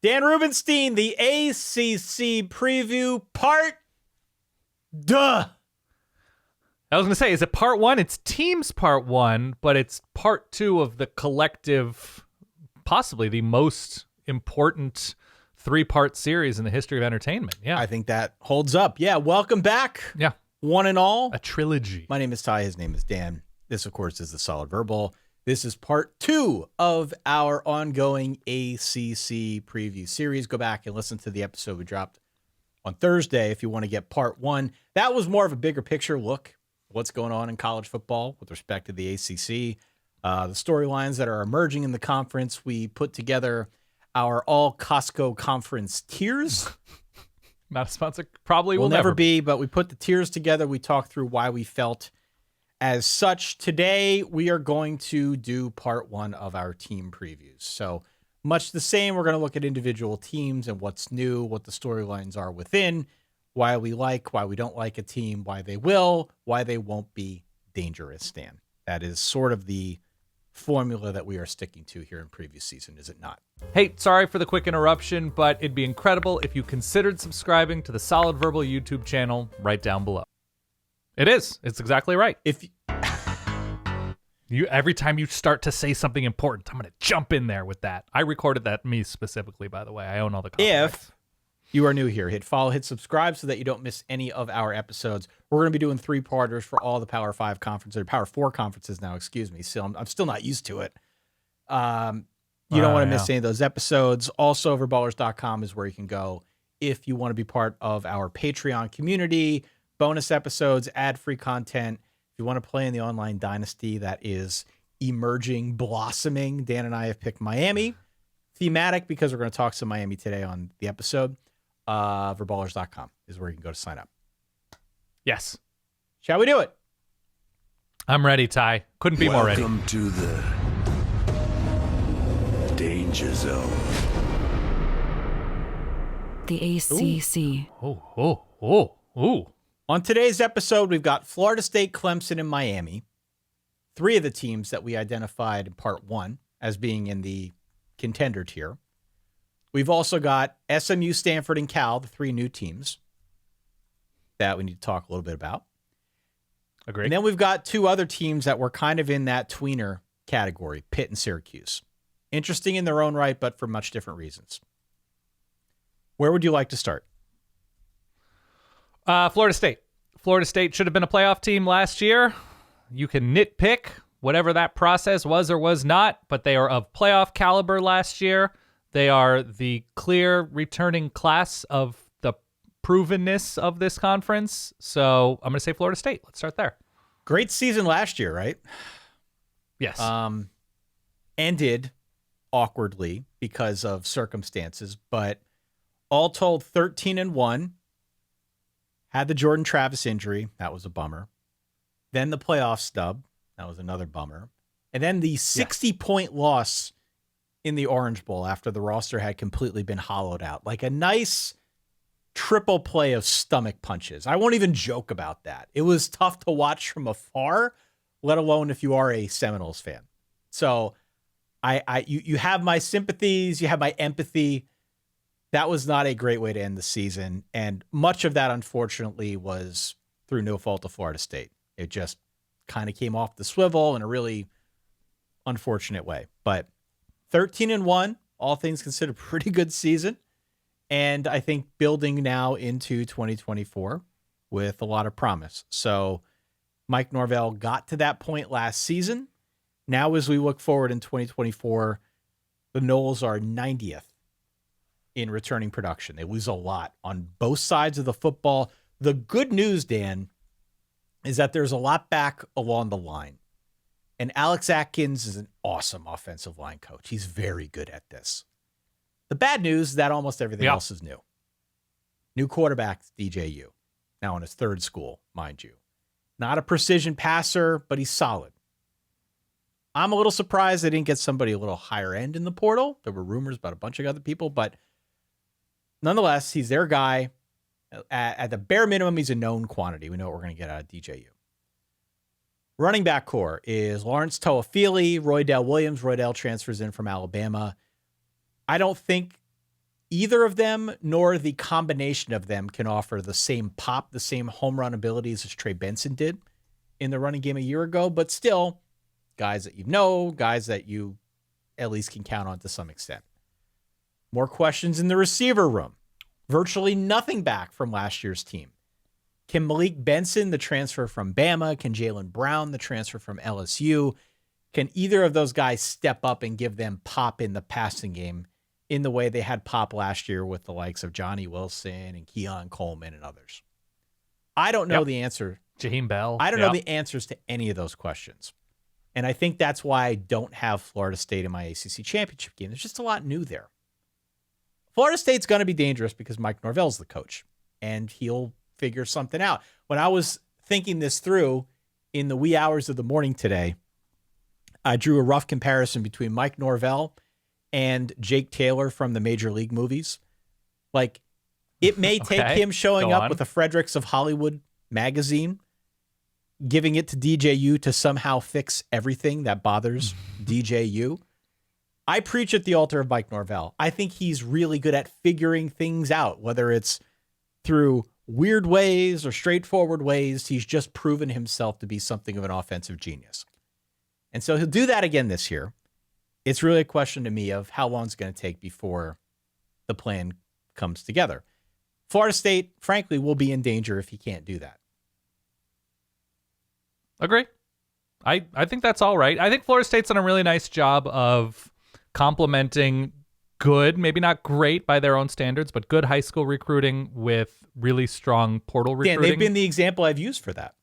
Dan Rubenstein, the ACC preview part. Duh. I was going to say, is it part one? It's teams part one, but it's part two of the collective, possibly the most important three-part series in the history of entertainment. Yeah. I think that holds up. Yeah, welcome back. Yeah. One and all. A trilogy. My name is Ty. His name is Dan. This, of course, is the Solid Verbal. This is part two of our ongoing ACC preview series. Go back and listen to the episode we dropped on Thursday if you want to get part one. That was more of a bigger picture look at what's going on in college football with respect to the ACC, the storylines that are emerging in the conference. We put together our all Costco conference tiers. Not a sponsor. Probably will never be, but we put the tiers together. We talked through why we felt as such. Today, we are going to do part one of our team previews. So much the same, we're going to look at individual teams and what's new, what the storylines are within, why we like, why we don't like a team, why they will, why they won't be dangerous, Stan. That is sort of the formula that we are sticking to here in preview season, is it not? Hey, sorry for the quick interruption, but it'd be incredible if you considered subscribing to the Solid Verbal YouTube channel right down below. It is. It's exactly right. If you every time you start to say something important, I'm going to jump in there with that. I recorded that, me specifically, by the way. I own all the copyrights. If you are new here, hit follow, hit subscribe so that you don't miss any of our episodes. We're going to be doing three-parters for all the Power 5 conferences, or Power 4 conferences now, excuse me. So I'm still not used to it. You don't want to miss any of those episodes. Also, overballers.com is where you can go if you want to be part of our Patreon community, bonus episodes, ad-free content. If you want to play in the online dynasty that is emerging, blossoming, Dan and I have picked Miami. Thematic, because we're going to talk some Miami today on the episode. Overballers.com is where you can go to sign up. Yes. Shall we do it? I'm ready, Ty. Couldn't be more ready. Welcome to the Danger Zone. The ACC. Ooh. On today's episode, we've got Florida State, Clemson, and Miami. Three of the teams that we identified in part one as being in the contender tier. We've also got SMU, Stanford, and Cal, the three new teams that we need to talk a little bit about. Agreed. And then we've got two other teams that were kind of in that tweener category, Pitt and Syracuse. Interesting in their own right, but for much different reasons. Where would you like to start? Florida State. Florida State should have been a playoff team last year. You can nitpick whatever that process was or was not, but they are of playoff caliber last year. They are the clear returning class of the provenness of this conference. So I'm going to say Florida State. Let's start there. Great season last year, right? Yes. Ended awkwardly because of circumstances, but all told 13-1. Had the Jordan Travis injury. That was a bummer. Then the playoff stub. That was another bummer. And then the 60-point loss in the Orange Bowl after the roster had completely been hollowed out. Like a nice triple play of stomach punches. I won't even joke about that. It was tough to watch from afar, let alone if you are a Seminoles fan. So you have my sympathies, you have my empathy. That was not a great way to end the season. And much of that, unfortunately, was through no fault of Florida State. It just kind of came off the swivel in a really unfortunate way. But 13-1, all things considered, pretty good season. And I think building now into 2024 with a lot of promise. So Mike Norvell got to that point last season. Now, as we look forward in 2024, the Noles are 90th in returning production. They lose a lot on both sides of the football. The good news, Dan, is that there's a lot back along the line. And Alex Atkins is an awesome offensive line coach. He's very good at this. The bad news is that almost everything else is new. New quarterback, DJU. Now in his third school, mind you. Not a precision passer, but he's solid. I'm a little surprised they didn't get somebody a little higher end in the portal. There were rumors about a bunch of other people, but nonetheless, he's their guy. At the bare minimum, he's a known quantity. We know what we're going to get out of DJU. Running back core is Lawrence Toafili, Roydell Williams. Roydell transfers in from Alabama. I don't think either of them nor the combination of them can offer the same pop, the same home run abilities as Trey Benson did in the running game a year ago, but still guys that guys that you at least can count on to some extent. More questions in the receiver room. Virtually nothing back from last year's team. Can Malik Benson, the transfer from Bama, can Jaylen Brown, the transfer from LSU, can either of those guys step up and give them pop in the passing game in the way they had pop last year with the likes of Johnny Wilson and Keon Coleman and others? I don't know the answer. Jaheim Bell. I don't know the answers to any of those questions. And I think that's why I don't have Florida State in my ACC championship game. There's just a lot new there. Florida State's going to be dangerous because Mike Norvell's the coach, and he'll figure something out. When I was thinking this through in the wee hours of the morning today, I drew a rough comparison between Mike Norvell and Jake Taylor from the Major League movies. Like, it may take him showing up with a Fredericks of Hollywood magazine, giving it to DJU to somehow fix everything that bothers DJU. I preach at the altar of Mike Norvell. I think he's really good at figuring things out, whether it's through weird ways or straightforward ways. He's just proven himself to be something of an offensive genius. And so he'll do that again this year. It's really a question to me of how long it's going to take before the plan comes together. Florida State, frankly, will be in danger if he can't do that. Agree. I think that's all right. I think Florida State's done a really nice job of complementing good, maybe not great by their own standards, but good high school recruiting with really strong portal recruiting. Yeah, they've been the example I've used for that.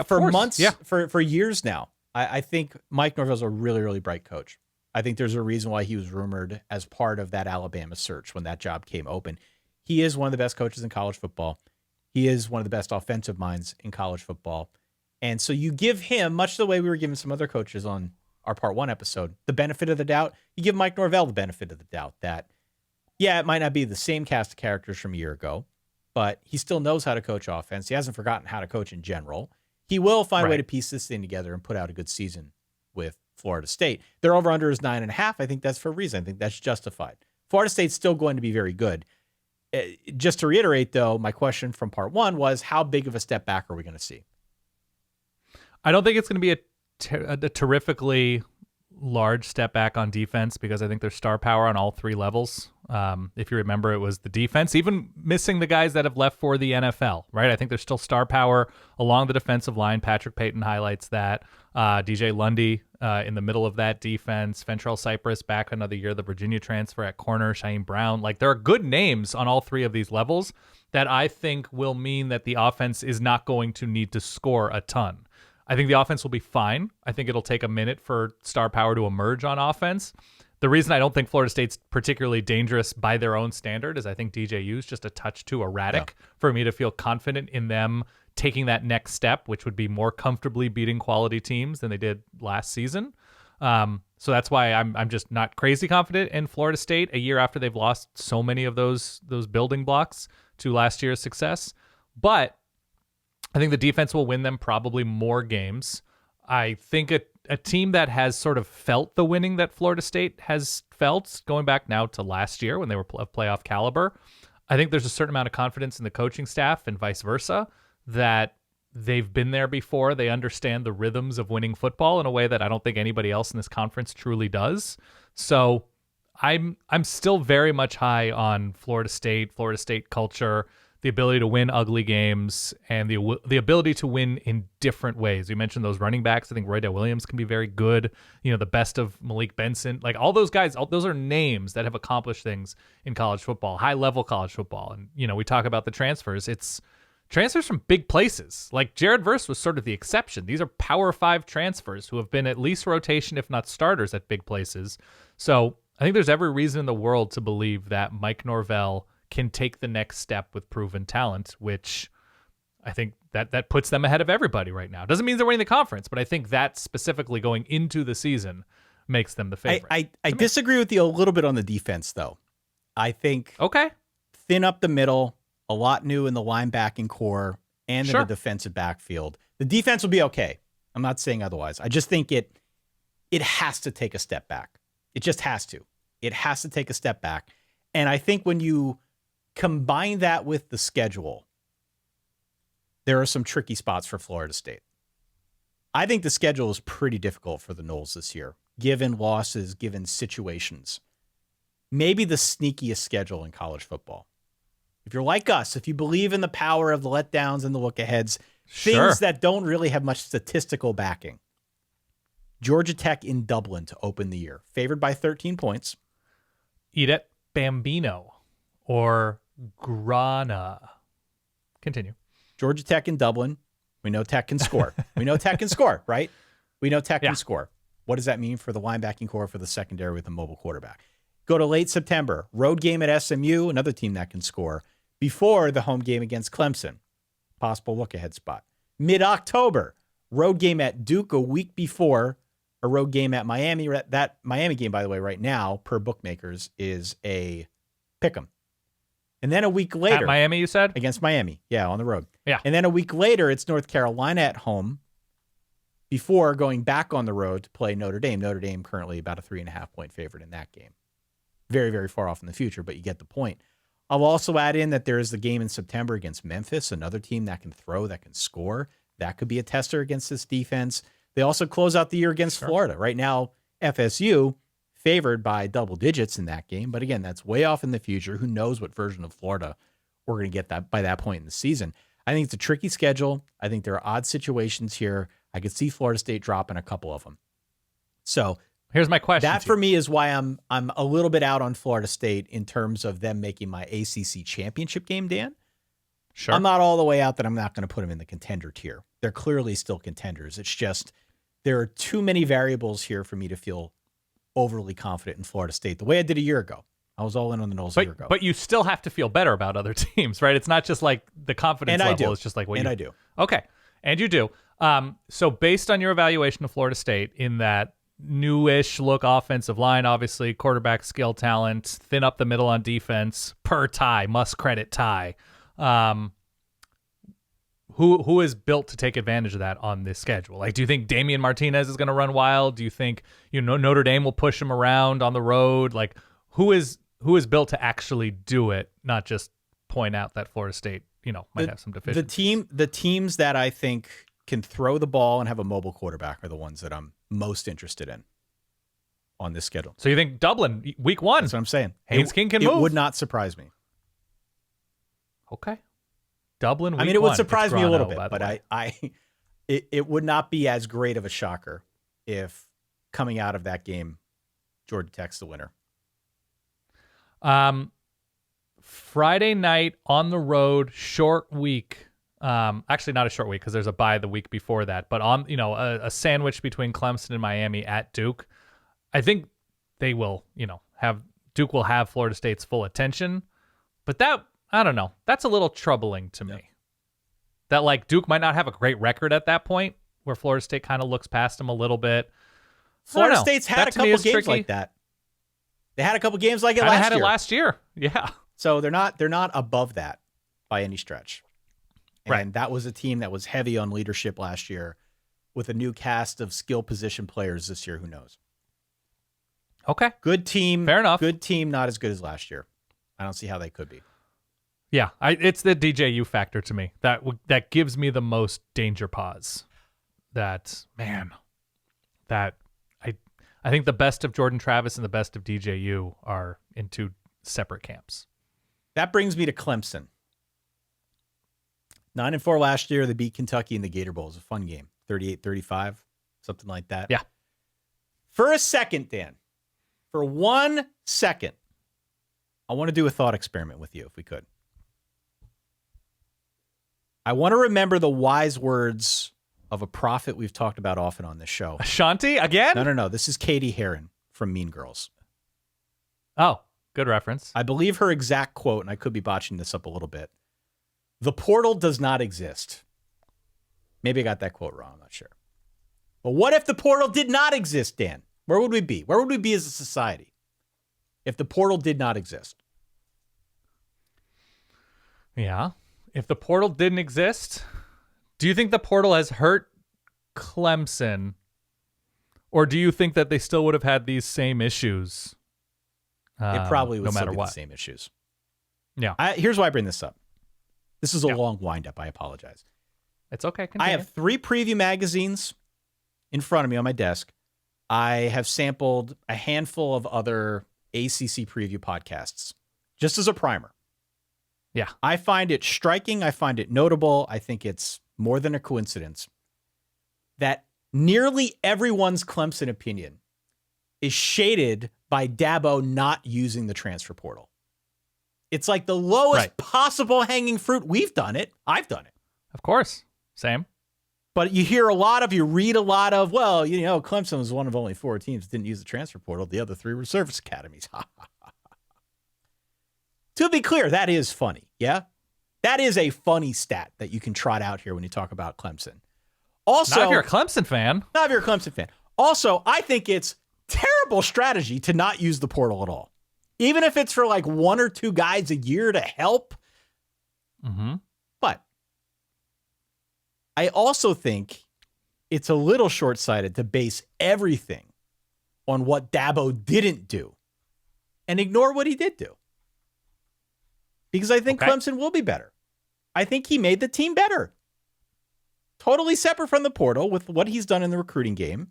For months, for years now. I think Mike Norvell's a really, really bright coach. I think there's a reason why he was rumored as part of that Alabama search when that job came open. He is one of the best coaches in college football. He is one of the best offensive minds in college football. And so you give him, much the way we were giving some other coaches on our part 1 episode, the benefit of the doubt. You give Mike Norvell the benefit of the doubt that, yeah, it might not be the same cast of characters from a year ago, but he still knows how to coach offense. He hasn't forgotten how to coach in general. He will find a way to piece this thing together and put out a good season with Florida State. Their over-under is 9.5. I think that's for a reason. I think that's justified. Florida State's still going to be very good. Just to reiterate, though, my question from part 1 was, how big of a step back are we going to see? I don't think it's going to be a terrifically large step back on defense because I think there's star power on all 3 levels. If you remember, it was the defense, even missing the guys that have left for the NFL, right? I think there's still star power along the defensive line. Patrick Payton highlights that. DJ Lundy in the middle of that defense. Fentrell Cypress back another year, the Virginia transfer at corner. Shaheem Brown. Like, there are good names on all 3 of these levels that I think will mean that the offense is not going to need to score a ton. I think the offense will be fine. I think it'll take a minute for star power to emerge on offense. The reason I don't think Florida State's particularly dangerous by their own standard is I think DJU is just a touch too erratic for me to feel confident in them taking that next step, which would be more comfortably beating quality teams than they did last season. So that's why I'm just not crazy confident in Florida State a year after they've lost so many of those building blocks to last year's success. But I think the defense will win them probably more games. I think a team that has sort of felt the winning that Florida State has felt, going back now to last year when they were of playoff caliber, I think there's a certain amount of confidence in the coaching staff and vice versa that they've been there before. They understand the rhythms of winning football in a way that I don't think anybody else in this conference truly does. So I'm still very much high on Florida State culture, the ability to win ugly games, and the ability to win in different ways. You mentioned those running backs. I think Roydell Williams can be very good. You know, the best of Malik Benson. Like, all those guys, those are names that have accomplished things in college football, high-level college football. And, you know, we talk about the transfers. It's transfers from big places. Like, Jared Verse was sort of the exception. These are Power 5 transfers who have been at least rotation, if not starters, at big places. So I think there's every reason in the world to believe that Mike Norvell can take the next step with proven talent, which I think that puts them ahead of everybody right now. Doesn't mean they're winning the conference, but I think that specifically going into the season makes them the favorite. I disagree with you a little bit on the defense, though. I think thin up the middle, a lot new in the linebacking core and in the defensive backfield. The defense will be okay. I'm not saying otherwise. I just think it has to take a step back. It just has to. It has to take a step back. And I think when you combine that with the schedule, there are some tricky spots for Florida State. I think the schedule is pretty difficult for the Noles this year, given losses, given situations. Maybe the sneakiest schedule in college football. If you're like us, if you believe in the power of the letdowns and the look-aheads, things that don't really have much statistical backing. Georgia Tech in Dublin to open the year, favored by 13 points. Eat it, Bambino or Grana. Continue. Georgia Tech in Dublin. We know Tech can score. We know Tech can score, right? We know Tech can score. What does that mean for the linebacking core, for the secondary with a mobile quarterback? Go to late September, road game at SMU, another team that can score, before the home game against Clemson. Possible look-ahead spot. Mid-October, road game at Duke a week before a road game at Miami. That Miami game, by the way, right now, per bookmakers, is a pick'em. And then a week later. At Miami, you said? Against Miami. Yeah, on the road. Yeah. And then a week later, it's North Carolina at home before going back on the road to play Notre Dame. Notre Dame currently about a 3.5-point favorite in that game. Very, very far off in the future, but you get the point. I'll also add in that there is the game in September against Memphis, another team that can throw, that can score. That could be a tester against this defense. They also close out the year against Florida. Right now, FSU favored by double digits in that game. But again, that's way off in the future. Who knows what version of Florida we're going to get that by that point in the season. I think it's a tricky schedule. I think there are odd situations here. I could see Florida State dropping a couple of them. So here's my question. That for me is why I'm a little bit out on Florida State in terms of them making my ACC championship game, Dan. Sure. I'm not all the way out that I'm not going to put them in the contender tier. They're clearly still contenders. It's just there are too many variables here for me to feel overly confident in Florida State the way I did a year ago. I was all in on the Noles a year ago. But you still have to feel better about other teams, right? It's not just like the confidence level. It's just like what I do. Okay. And you do. So based on your evaluation of Florida State in that newish look offensive line, obviously quarterback skill talent, thin up the middle on defense, per tie, must credit tie. Who is built to take advantage of that on this schedule? Like, do you think Damian Martinez is going to run wild? Do you think Notre Dame will push him around on the road? Like, who is built to actually do it, not just point out that Florida State might have some deficiencies? The teams that I think can throw the ball and have a mobile quarterback are the ones that I'm most interested in on this schedule. So you think Dublin week 1? That's what I'm saying. Haynes King can move. It would not surprise me. Okay. Dublin week 1. It would surprise me a little bit, but it would not be as great of a shocker if coming out of that game, Georgia Tech's the winner. Friday night on the road, short week. Actually not a short week because there's a bye the week before that, but on, a sandwich between Clemson and Miami at Duke. I think they will, Duke will have Florida State's full attention, but that, I don't know. That's a little troubling to me. That like Duke might not have a great record at that point where Florida State kind of looks past them a little bit. Florida State's had a couple games like that. They had a couple games like it last year. Had it last year. Yeah. So they're not above that by any stretch. And that was a team that was heavy on leadership last year with a new cast of skill position players this year. Who knows? Okay. Good team. Fair enough. Good team, not as good as last year. I don't see how they could be. Yeah, it's the DJU factor to me. That gives me the most danger pause. I think the best of Jordan Travis and the best of DJU are in two separate camps. That brings me to Clemson. 9-4 last year. They beat Kentucky in the Gator Bowl. It was a fun game. 38-35, something like that. Yeah. For a second, Dan, for 1 second, I want to do a thought experiment with you, if we could. I want to remember the wise words of a prophet we've talked about often on this show. Ashanti again? No. This is Katie Heron from Mean Girls. Oh, good reference. I believe her exact quote, and I could be botching this up a little bit. The portal does not exist. Maybe I got that quote wrong. I'm not sure. But what if the portal did not exist, Dan? Where would we be? Where would we be as a society if the portal did not exist? Yeah. If the portal didn't exist, do you think the portal has hurt Clemson? Or do you think that they still would have had these same issues? It probably would no still matter be what. the same issues. Yeah. Here's why I bring this up. This is a long wind-up. I apologize. It's okay. Continue. I have 3 preview magazines in front of me on my desk. I have sampled a handful of other ACC preview podcasts, just as a primer. Yeah. I find it striking. I find it notable. I think it's more than a coincidence that nearly everyone's Clemson opinion is shaded by Dabo not using the transfer portal. It's like the lowest possible hanging fruit. We've done it. I've done it. Of course. Same. But you read a lot of, well, Clemson was one of only 4 teams that didn't use the transfer portal. The other 3 were service academies. To be clear, that is funny. Yeah. That is a funny stat that you can trot out here when you talk about Clemson. Also, Not if you're a Clemson fan. Not if you're a Clemson fan. Also, I think it's terrible strategy to not use the portal at all. Even if it's for like 1 or 2 guys a year to help. Mm-hmm. But I also think it's a little short-sighted to base everything on what Dabo didn't do and ignore what he did do. Because I think Clemson will be better. I think he made the team better. Totally separate from the portal with what he's done in the recruiting game.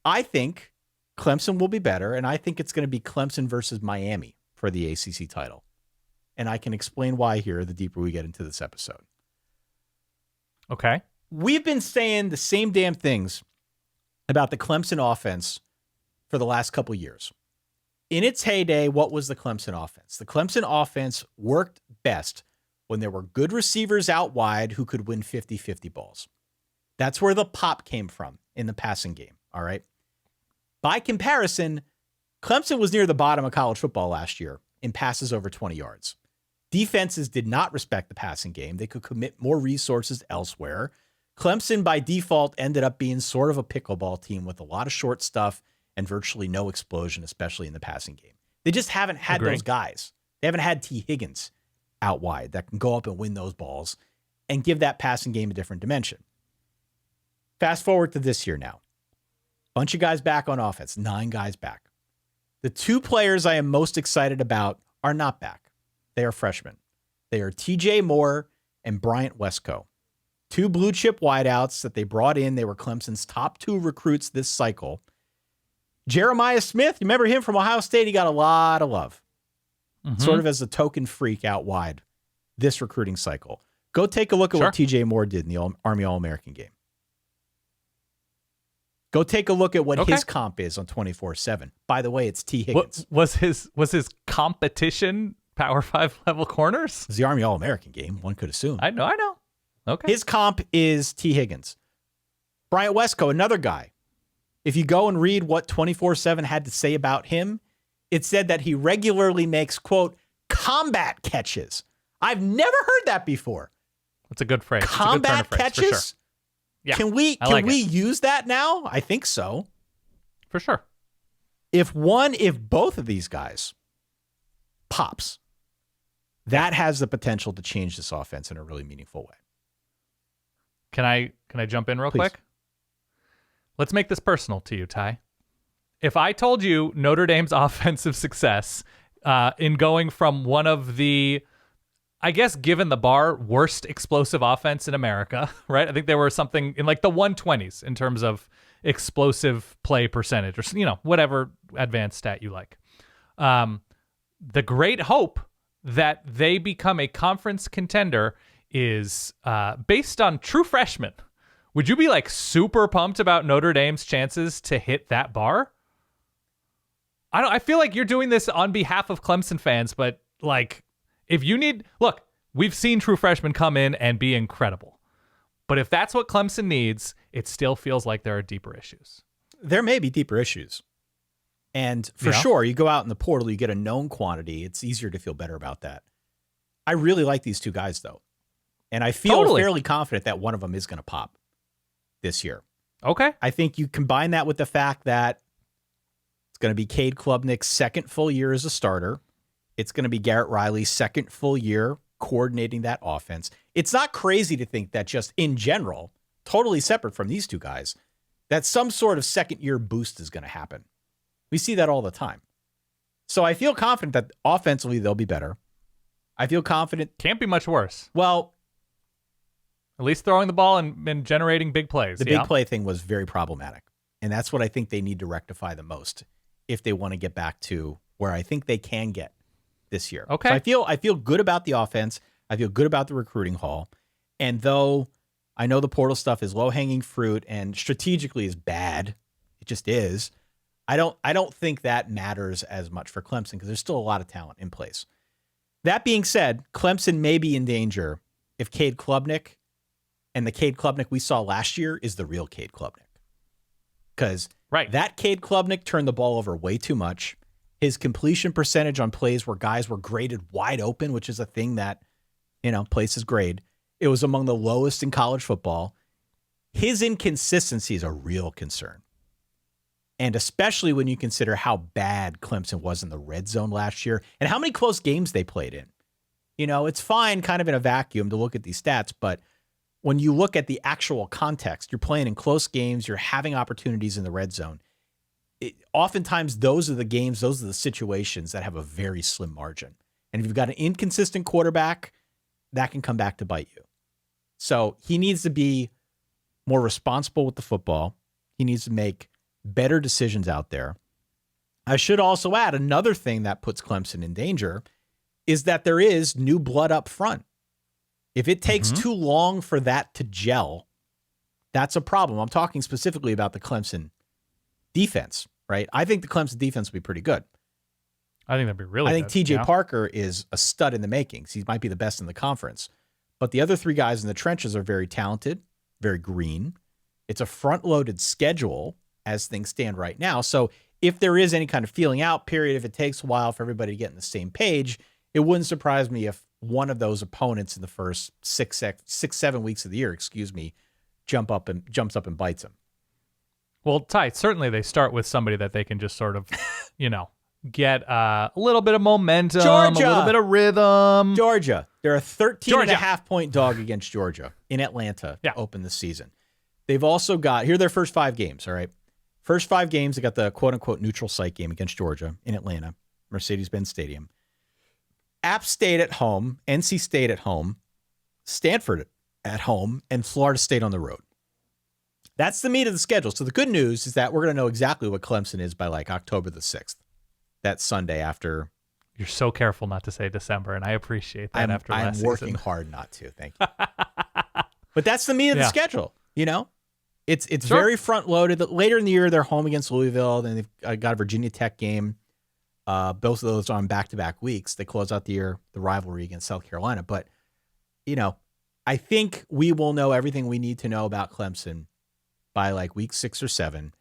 I think Clemson will be better, and I think it's going to be Clemson versus Miami for the ACC title. And I can explain why here the deeper we get into this episode. Okay. We've been saying the same damn things about the Clemson offense for the last couple years. In its heyday, what was the Clemson offense? The Clemson offense worked best when there were good receivers out wide who could win 50-50 balls. That's where the pop came from in the passing game, all right? By comparison, Clemson was near the bottom of college football last year in passes over 20 yards. Defenses did not respect the passing game. They could commit more resources elsewhere. Clemson, by default, ended up being sort of a pickleball team with a lot of short stuff and virtually no explosion, especially in the passing game. They just haven't had those guys. They haven't had T. Higgins out wide that can go up and win those balls and give that passing game a different dimension. Fast forward to this year now. Bunch of guys back on offense, 9 guys back. The 2 players I am most excited about are not back. They are freshmen. They are TJ Moore and Bryant Wesco. 2 blue chip wideouts that they brought in. They were Clemson's top 2 recruits this cycle. Jeremiah Smith, you remember him from Ohio State? He got a lot of love. Sort of as a token freak out wide this recruiting cycle. Go take a look at what TJ Moore did in the Army All-American game. Go take a look at what his comp is on 24/7. By the way, it's T. Higgins. Was his competition Power 5 level corners? It's the Army All-American game, one could assume. I know. Okay. His comp is T. Higgins. Bryant Wesco, another guy. If you go and read what 24/7 had to say about him, it said that he regularly makes, quote, combat catches. I've never heard that before. That's a good phrase. Combat catches? For sure. Yeah, can we use that now? I think so. For sure. If both of these guys pops, that has the potential to change this offense in a really meaningful way. Can I jump in real quick? Let's make this personal to you, Ty. If I told you Notre Dame's offensive success in going from one of the, I guess, given the bar, worst explosive offense in America, right? I think there were something in like the 120s in terms of explosive play percentage or, whatever advanced stat you like. The great hope that they become a conference contender is based on true freshmen. Would you be like super pumped about Notre Dame's chances to hit that bar? I feel like you're doing this on behalf of Clemson fans, but like if you need, look, we've seen true freshmen come in and be incredible. But if that's what Clemson needs, it still feels like there are deeper issues. There may be deeper issues. And for sure, you go out in the portal, you get a known quantity. It's easier to feel better about that. I really like these 2 guys, though. And I feel fairly confident that one of them is going to pop this year. Okay. I think you combine that with the fact that it's going to be Cade Klubnik's second full year as a starter. It's going to be Garrett Riley's second full year coordinating that offense. It's not crazy to think that just in general, totally separate from these 2 guys, that some sort of second-year boost is going to happen. We see that all the time. So I feel confident that offensively they'll be better. I feel confident. Can't be much worse. Well, at least throwing the ball and generating big plays. The big play thing was very problematic. And that's what I think they need to rectify the most if they want to get back to where I think they can get this year. Okay. So I feel good about the offense. I feel good about the recruiting haul. And though I know the portal stuff is low-hanging fruit and strategically is bad, it just is, I don't think that matters as much for Clemson because there's still a lot of talent in place. That being said, Clemson may be in danger if Cade Klubnik, and the Cade Klubnik we saw last year is the real Cade Klubnik. Because that Cade Klubnik turned the ball over way too much. His completion percentage on plays where guys were graded wide open, which is a thing that, places grade, it was among the lowest in college football. His inconsistency is a real concern. And especially when you consider how bad Clemson was in the red zone last year and how many close games they played in. It's fine kind of in a vacuum to look at these stats, but when you look at the actual context, you're playing in close games, you're having opportunities in the red zone. Oftentimes, those are the games, those are the situations that have a very slim margin. And if you've got an inconsistent quarterback, that can come back to bite you. So he needs to be more responsible with the football. He needs to make better decisions out there. I should also add another thing that puts Clemson in danger is that there is new blood up front. If it takes too long for that to gel, that's a problem. I'm talking specifically about the Clemson defense, right? I think the Clemson defense will be pretty good. I think that'd be really good. I think TJ Parker is a stud in the makings. He might be the best in the conference. But the other three guys in the trenches are very talented, very green. It's a front-loaded schedule as things stand right now. So if there is any kind of feeling out period, if it takes a while for everybody to get on the same page, it wouldn't surprise me if one of those opponents in the first 7 weeks of the year, jumps up and bites him. Well, Ty, certainly they start with somebody that they can just sort of, get a little bit of momentum, Georgia. a little bit of rhythm. Georgia. They're a 13.5-point dog against Georgia in Atlanta to open the season. They've also got, here are their first 5 games, all right? First 5 games, they got the quote-unquote neutral site game against Georgia in Atlanta, Mercedes-Benz Stadium. App State at home, NC State at home, Stanford at home, and Florida State on the road. That's the meat of the schedule. So the good news is that we're going to know exactly what Clemson is by October the 6th. That Sunday after. You're so careful not to say December, and I appreciate that after last season. I'm working hard not to. Thank you. But that's the meat of the schedule. It's very front loaded. Later in the year, they're home against Louisville. Then they've got a Virginia Tech game. Both of those are on back-to-back weeks. They close out the rivalry against South Carolina. But, I think we will know everything we need to know about Clemson by week 6 or 7.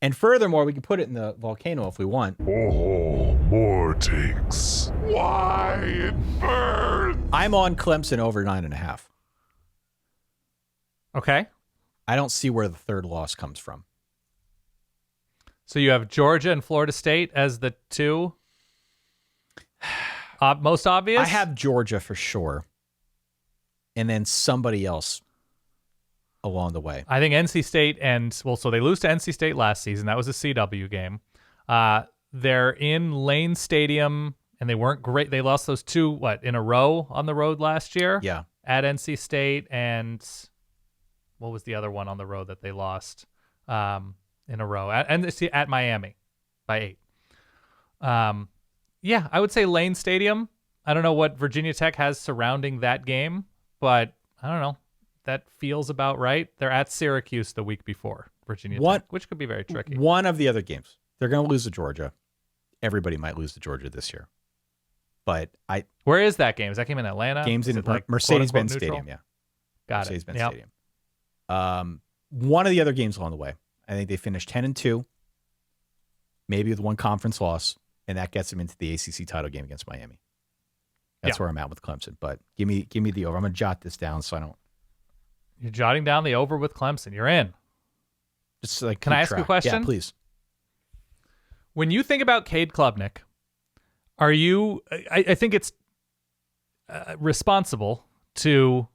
And furthermore, we can put it in the volcano if we want. Oh, more takes. Why it burns? I'm on Clemson over 9.5. Okay. I don't see where the third loss comes from. So you have Georgia and Florida State as the two most obvious? I have Georgia for sure. And then somebody else along the way. I think NC State so they lose to NC State last season. That was a CW game. They're in Lane Stadium, and they weren't great. They lost those 2, in a row on the road last year? Yeah. At NC State, and what was the other one on the road that they lost in a row? At Miami by 8. Yeah, I would say Lane Stadium. I don't know what Virginia Tech has surrounding that game, but I don't know. That feels about right. They're at Syracuse the week before Virginia Tech, which could be very tricky. One of the other games. They're going to lose to Georgia. Everybody might lose to Georgia this year. But Where is that game? Is that game in Atlanta? Games in Mercedes-Benz Stadium, yeah. Got Mercedes-Benz it. Stadium. One of the other games along the way. I think they finished 10-2, maybe with one conference loss, and that gets them into the ACC title game against Miami. That's where I'm at with Clemson. But give me the over. I'm going to jot this down so I don't. You're jotting down the over with Clemson. You're in. Just Can I ask you a question? Yeah, please. When you think about Cade Klubnik, are you? I think it's responsible to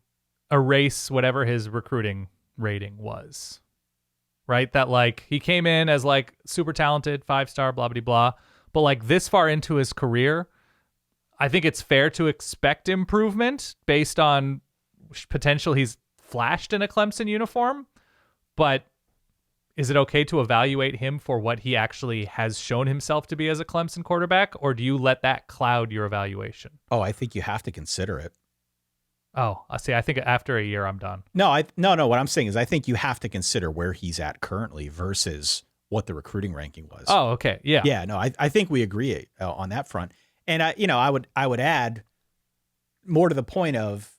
erase whatever his recruiting rating was, right? That he came in as super talented, 5-star, blah blah blah, But like this far into his career, I think it's fair to expect improvement based on potential he's flashed in a Clemson uniform. But is it okay to evaluate him for what he actually has shown himself to be as a Clemson quarterback, or do you let that cloud your evaluation? Oh, I think you have to consider it. Oh, I see. I think after a year, I'm done. No. What I'm saying is I think you have to consider where he's at currently versus what the recruiting ranking was. Oh, okay. Yeah. Yeah, no, I think we agree on that front. And I would add more to the point of,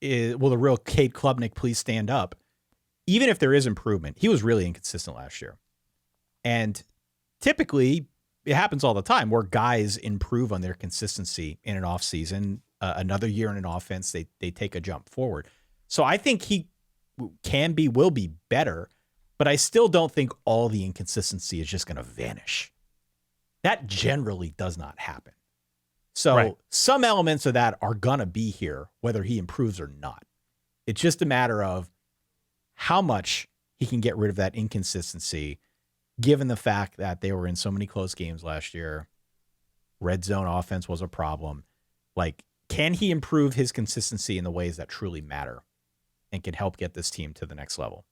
will the real Cade Klubnik please stand up? Even if there is improvement, he was really inconsistent last year. And typically, it happens all the time where guys improve on their consistency in an offseason. Another year in an offense, they take a jump forward. So I think he will be better, but I still don't think all the inconsistency is just going to vanish. That generally does not happen. So Some elements of that are going to be here, whether he improves or not. It's just a matter of how much he can get rid of that inconsistency, given the fact that they were in so many close games last year. Red zone offense was a problem. Like, can he improve his consistency in the ways that truly matter and can help get this team to the next level?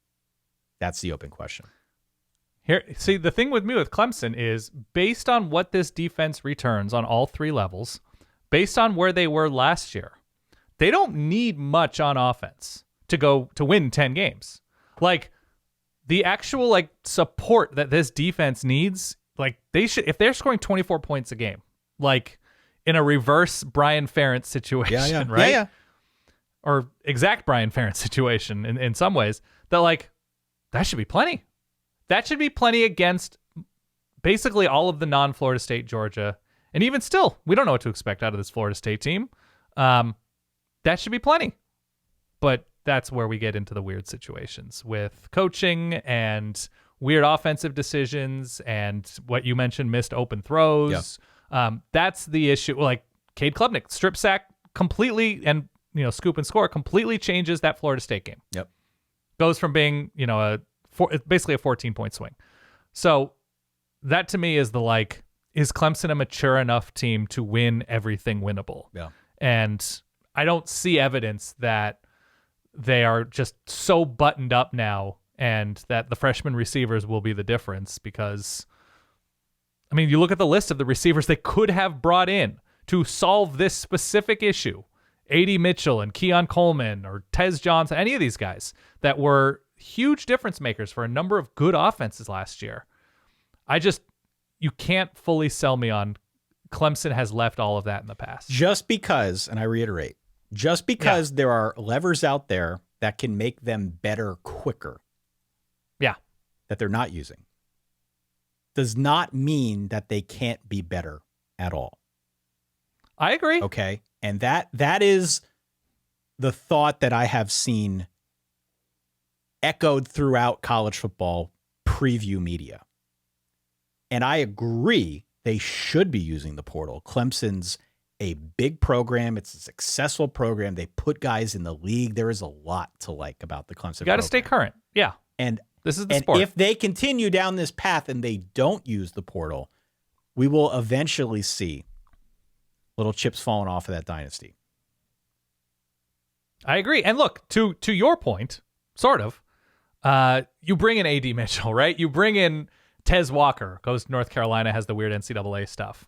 That's the open question. Here, see, the thing with me with Clemson is based on what this defense returns on all three levels, based on where they were last year, they don't need much on offense to win 10 games. Like the actual like support that this defense needs, like they should, if they're scoring 24 points a game, like in a reverse Brian Ferentz situation, right? Yeah. Or exact Brian Ferentz situation in some ways, that should be plenty. That should be plenty against basically all of the non-Florida State, Georgia, and even still, we don't know what to expect out of this Florida State team. That should be plenty. But that's where we get into the weird situations with coaching and weird offensive decisions and what you mentioned, missed open throws. Yep. That's the issue. Like Cade Klubnik, strip sack completely, and scoop and score completely changes that Florida State game. Yep. Goes from being, basically a 14-point swing. So that to me is is Clemson a mature enough team to win everything winnable? Yeah. And I don't see evidence that they are just so buttoned up now and that the freshman receivers will be the difference, because, I mean, you look at the list of the receivers they could have brought in to solve this specific issue. A.D. Mitchell and Keon Coleman or Tez Johnson, any of these guys that were huge difference makers for a number of good offenses last year. You can't fully sell me on Clemson has left all of that in the past. Just because, and I reiterate, there are levers out there that can make them better quicker. Yeah. That they're not using, does not mean that they can't be better at all. I agree. Okay. And that is the thought that I have seen echoed throughout college football preview media. And I agree they should be using the portal. Clemson's a big program. It's a successful program. They put guys in the league. There is a lot to like about the Clemson program. You got to stay current. Yeah. And this is the sport. If they continue down this path and they don't use the portal, we will eventually see little chips falling off of that dynasty. I agree. And look, to your point, sort of, you bring in A.D. Mitchell, right? You bring in Tez Walker, goes to North Carolina, has the weird NCAA stuff.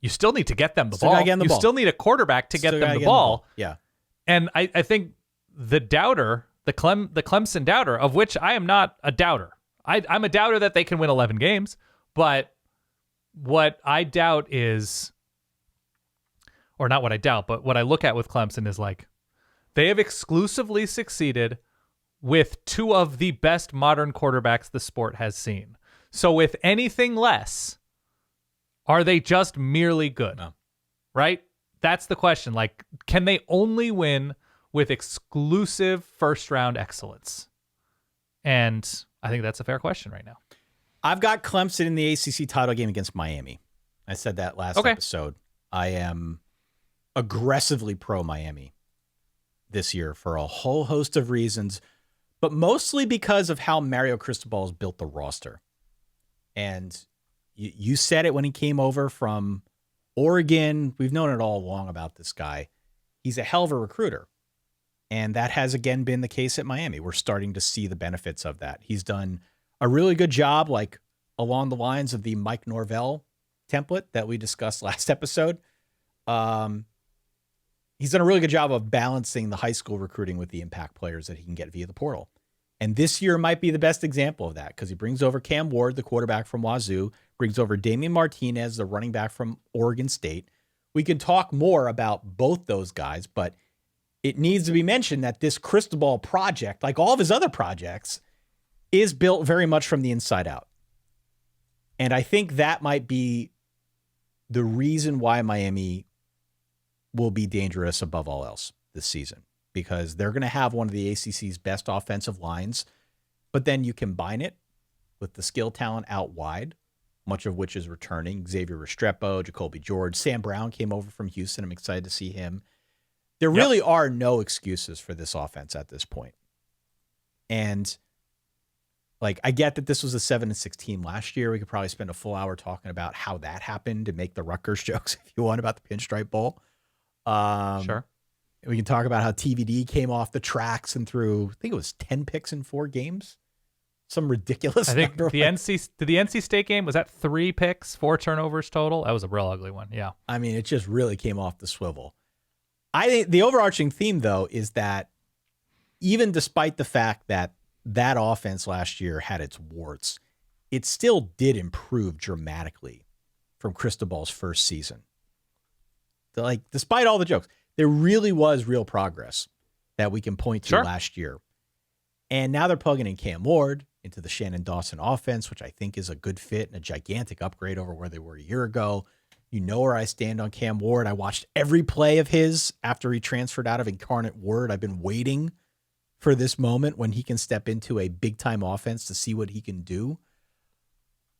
You still need to get them the ball. You still need a quarterback to get them the ball. Yeah. And I think the doubter, the Clemson doubter, of which I am not a doubter. I'm a doubter that they can win 11 games, but what I doubt is, or not what I doubt, but what I look at with Clemson is they have exclusively succeeded with two of the best modern quarterbacks the sport has seen. So with anything less, are they just merely good? No. Right? That's the question. Can they only win with exclusive first-round excellence? And I think that's a fair question right now. I've got Clemson in the ACC title game against Miami. I said that last episode. I am aggressively pro Miami this year for a whole host of reasons, but mostly because of how Mario Cristobal has built the roster. And You said it when he came over from Oregon. We've known it all along about this guy. He's a hell of a recruiter. And that has, again, been the case at Miami. We're starting to see the benefits of that. He's done a really good job, like along the lines of the Mike Norvell template that we discussed last episode. He's done a really good job of balancing the high school recruiting with the impact players that he can get via the portal. And this year might be the best example of that because he brings over Cam Ward, the quarterback from Wazoo, brings over Damian Martinez, the running back from Oregon State. We can talk more about both those guys, but it needs to be mentioned that this Cristobal project, like all of his other projects, is built very much from the inside out. And I think that might be the reason why Miami will be dangerous above all else this season, because they're going to have one of the ACC's best offensive lines, but then you combine it with the skill talent out wide, much of which is returning. Xavier Restrepo, Jacoby George, Sam Brown came over from Houston. I'm excited to see him. There really are no excuses for this offense at this point. And like, I get that this was a 7-6 team last year. We could probably spend a full hour talking about how that happened and make the Rutgers jokes if you want about the Pinstripe Bowl. Sure. We can talk about how TVD came off the tracks and threw, I think it was 10 picks in 4 games. Some ridiculous. I think number. the NC State game, was that 3 picks, 4 turnovers total? That was a real ugly one. Yeah. I mean, it just really came off the swivel. I think the overarching theme, though, is that even despite the fact that that offense last year had its warts, it still did improve dramatically from Cristobal's first season. Like, despite all the jokes, there really was real progress that we can point to last year. And now they're plugging in Cam Ward into the Shannon Dawson offense, which I think is a good fit and a gigantic upgrade over where they were a year ago. You know where I stand on Cam Ward. I watched every play of his after he transferred out of Incarnate Word. I've been waiting for this moment when he can step into a big-time offense to see what he can do.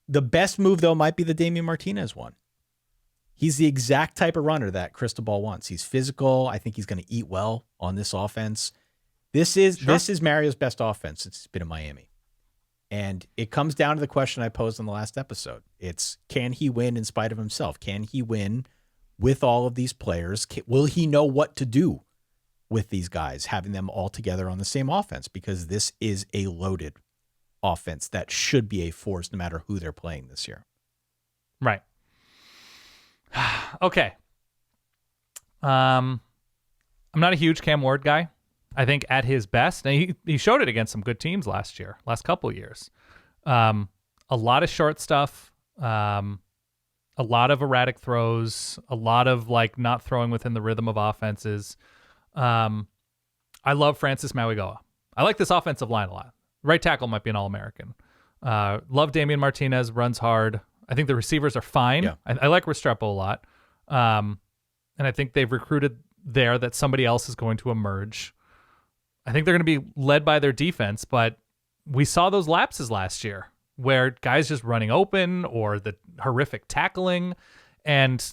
The best move, though, might be the Damian Martinez one. He's the exact type of runner that Cristobal wants. He's physical. I think he's going to eat well on this offense. This is Mario's best offense since he's been in Miami. And it comes down to the question I posed in the last episode. It's, can he win in spite of himself? Can he win with all of these players? Will he know what to do with these guys, having them all together on the same offense? Because this is a loaded offense that should be a force no matter who they're playing this year. Right. Okay. I'm not a huge Cam Ward guy. I think at his best, and he showed it against some good teams last couple years. A lot of short stuff, a lot of erratic throws, a lot of like not throwing within the rhythm of offenses. I love Francis Mauigoa. I like this offensive line a lot. Right tackle might be an All-American. Love Damian Martinez, runs hard. I think the receivers are fine. Yeah. I like Restrepo a lot. And I think they've recruited there that somebody else is going to emerge. I think they're going to be led by their defense, but we saw those lapses last year where guys just running open or the horrific tackling. And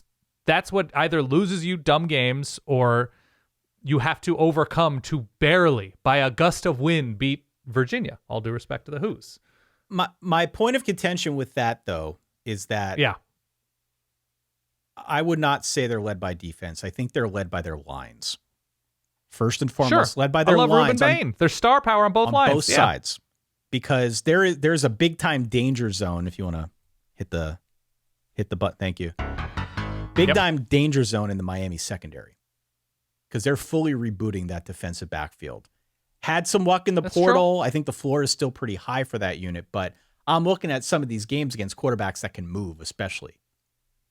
that's what either loses you dumb games or you have to overcome to barely, by a gust of wind, beat Virginia. All due respect to the Hoos. My point of contention with that, though, is that I would not say they're led by defense. I think they're led by their lines. First and foremost, led by their lines. I love Ruben Bain. There's star power on both lines. Both sides. Because there's a big-time danger zone, if you want to hit the button. Thank you. Big-time danger zone in the Miami secondary. Because they're fully rebooting that defensive backfield. Had some luck in the portal. True. I think the floor is still pretty high for that unit, but I'm looking at some of these games against quarterbacks that can move, especially.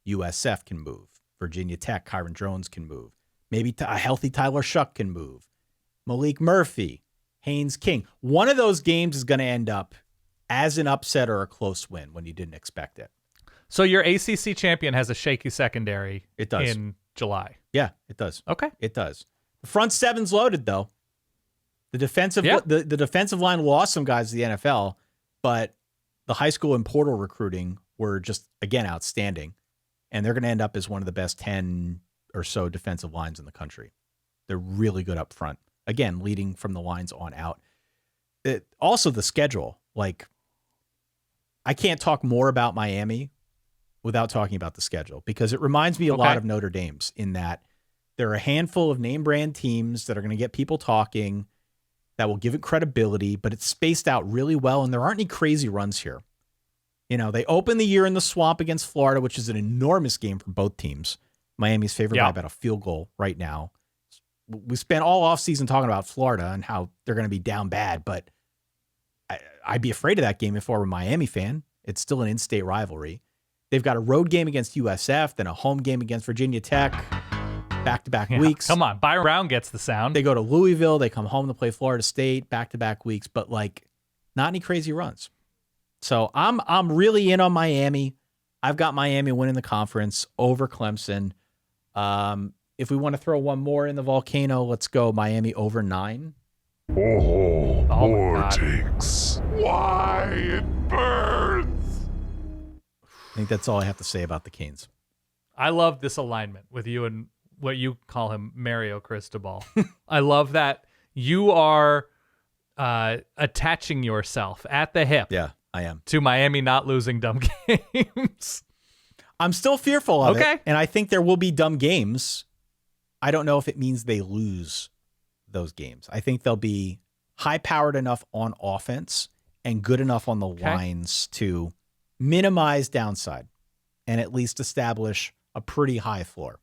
USF can move. Virginia Tech, Kyron Jones can move. Maybe a healthy Tyler Shuck can move. Malik Murphy, Haynes King. One of those games is going to end up as an upset or a close win when you didn't expect it. So your ACC champion has a shaky secondary. It does. In July. Yeah, it does. Okay. It does. The front seven's loaded, though. The defensive the defensive line lost some guys to the NFL, but the high school and portal recruiting were just, again, outstanding. And they're going to end up as one of the best 10 or so defensive lines in the country. They're really good up front. Again, leading from the lines on out. Also, the schedule. Like, I can't talk more about Miami without talking about the schedule, because it reminds me a lot of Notre Dame's in that there are a handful of name brand teams that are going to get people talking, that will give it credibility, but it's spaced out really well, and there aren't any crazy runs here. You know, they open the year in the Swamp against Florida, which is an enormous game for both teams. Miami's favored by about a field goal right now. We spent all offseason talking about Florida and how they're going to be down bad, but I'd be afraid of that game if I were a Miami fan. It's still an in-state rivalry. They've got a road game against USF, then a home game against Virginia Tech, back-to-back weeks. Come on, Byron Brown gets the sound. They go to Louisville, they come home to play Florida State, back-to-back weeks, but like not any crazy runs. So I'm really in on Miami. I've got Miami winning the conference over Clemson. If we want to throw one more in the volcano, let's go Miami over 9. Oh, more takes. Why it burns. I think that's all I have to say about the Canes. I love this alignment with you and what you call him, Mario Cristobal. I love that you are attaching yourself at the hip. Yeah, I am. To Miami not losing dumb games. I'm still fearful of it, and I think there will be dumb games. I don't know if it means they lose those games. I think they'll be high-powered enough on offense and good enough on the lines to minimize downside and at least establish a pretty high floor.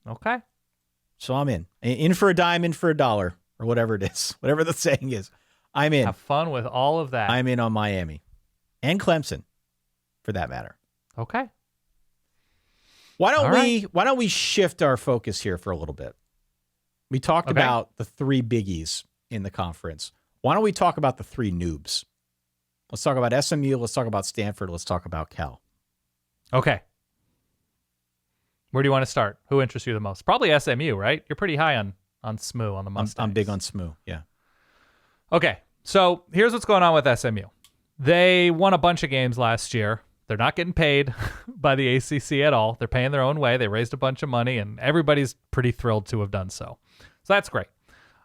Okay. So I'm in. In for a dime, in for a dollar, or whatever it is. Whatever the saying is. I'm in. Have fun with all of that. I'm in on Miami. And Clemson, for that matter. Okay. Why don't we shift our focus here for a little bit? We talked about the 3 biggies in the conference. Why don't we talk about the 3 noobs? Let's talk about SMU. Let's talk about Stanford. Let's talk about Cal. Okay. Where do you want to start? Who interests you the most? Probably SMU, right? You're pretty high on SMU, on the Mustangs. I'm big on SMU, yeah. Okay, so here's what's going on with SMU. They won a bunch of games last year. They're not getting paid by the ACC at all. They're paying their own way. They raised a bunch of money, and everybody's pretty thrilled to have done so. So that's great.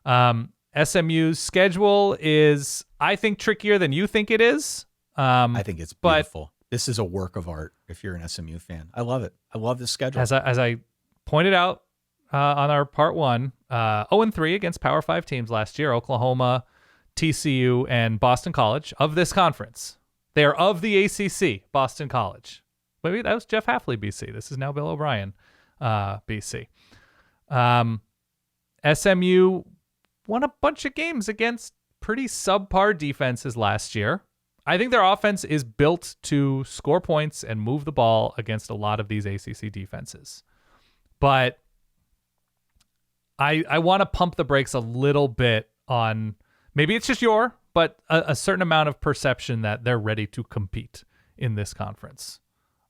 SMU's schedule is, I think, trickier than you think it is. I think it's beautiful. This is a work of art if you're an SMU fan. I love it. I love this schedule. As I pointed out on our part 1, 0-3 against Power 5 teams last year, Oklahoma, TCU, and Boston College of this conference. They are of the ACC, Boston College. Maybe that was Jeff Hafley, BC. This is now Bill O'Brien, BC. SMU won a bunch of games against pretty subpar defenses last year. I think their offense is built to score points and move the ball against a lot of these ACC defenses. But I want to pump the brakes a little bit on, maybe it's just but a certain amount of perception that they're ready to compete in this conference.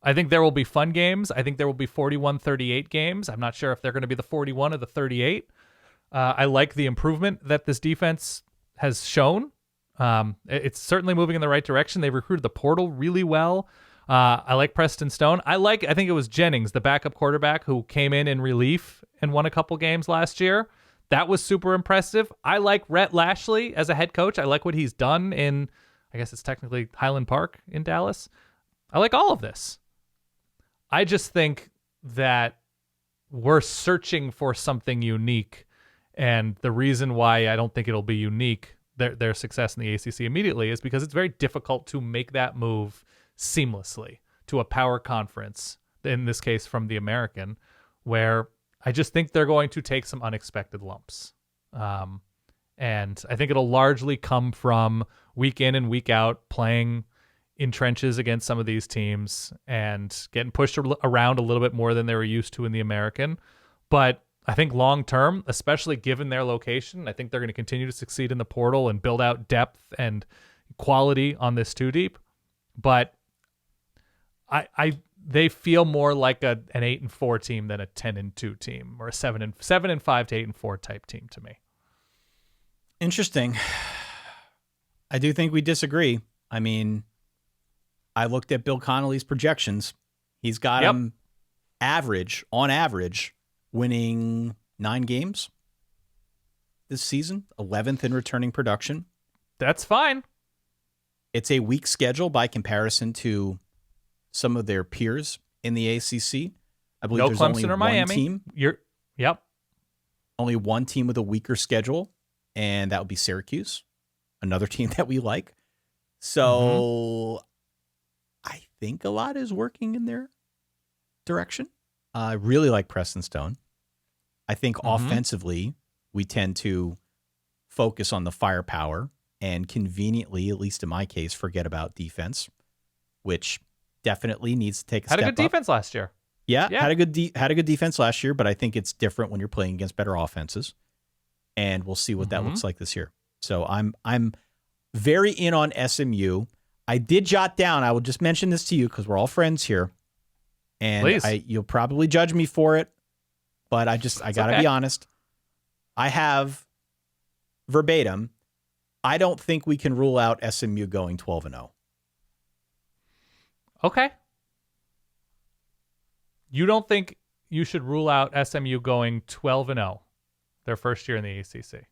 I think there will be fun games. I think there will be 41-38 games. I'm not sure if they're going to be the 41 or the 38. I like the improvement that this defense has shown. It's certainly moving in the right direction. They've recruited the portal really well. I like Preston Stone. I think it was Jennings, the backup quarterback who came in relief and won a couple games last year. That was super impressive. I like Rhett Lashley as a head coach. I like what he's done in, I guess it's technically Highland Park in Dallas. I like all of this. I just think that we're searching for something unique. And the reason why I don't think it'll be unique, their success in the ACC immediately, is because it's very difficult to make that move seamlessly to a power conference, in this case from the American, where I just think they're going to take some unexpected lumps. And I think it'll largely come from week in and week out playing in trenches against some of these teams and getting pushed around a little bit more than they were used to in the American. But I think long term, especially given their location, I think they're going to continue to succeed in the portal and build out depth and quality on this 2-deep. But they feel more like an 8-4 team than a 10-2 team, or a 7-5 to 8-4 type team to me. Interesting. I do think we disagree. I mean, I looked at Bill Connolly's projections. He's got them on average, winning 9 games this season, 11th in returning production. That's fine. It's a weak schedule by comparison to some of their peers in the ACC. I believe No there's Clemson only or one Miami. team. Yep. Only one team with a weaker schedule, and that would be Syracuse, another team that we like. So I think a lot is working in their direction. I really like Preston Stone. I think offensively, we tend to focus on the firepower and conveniently, at least in my case, forget about defense, which definitely needs to take a step up. Had a good defense last year. Yeah. Had a good defense last year, but I think it's different when you're playing against better offenses, and we'll see what that looks like this year. So I'm very in on SMU. I did jot down. I will just mention this to you because we're all friends here, and you'll probably judge me for it, but I gotta be honest. I have verbatim. I don't think we can rule out SMU going 12-0. Okay. You don't think you should rule out SMU going 12-0 their first year in the ACC?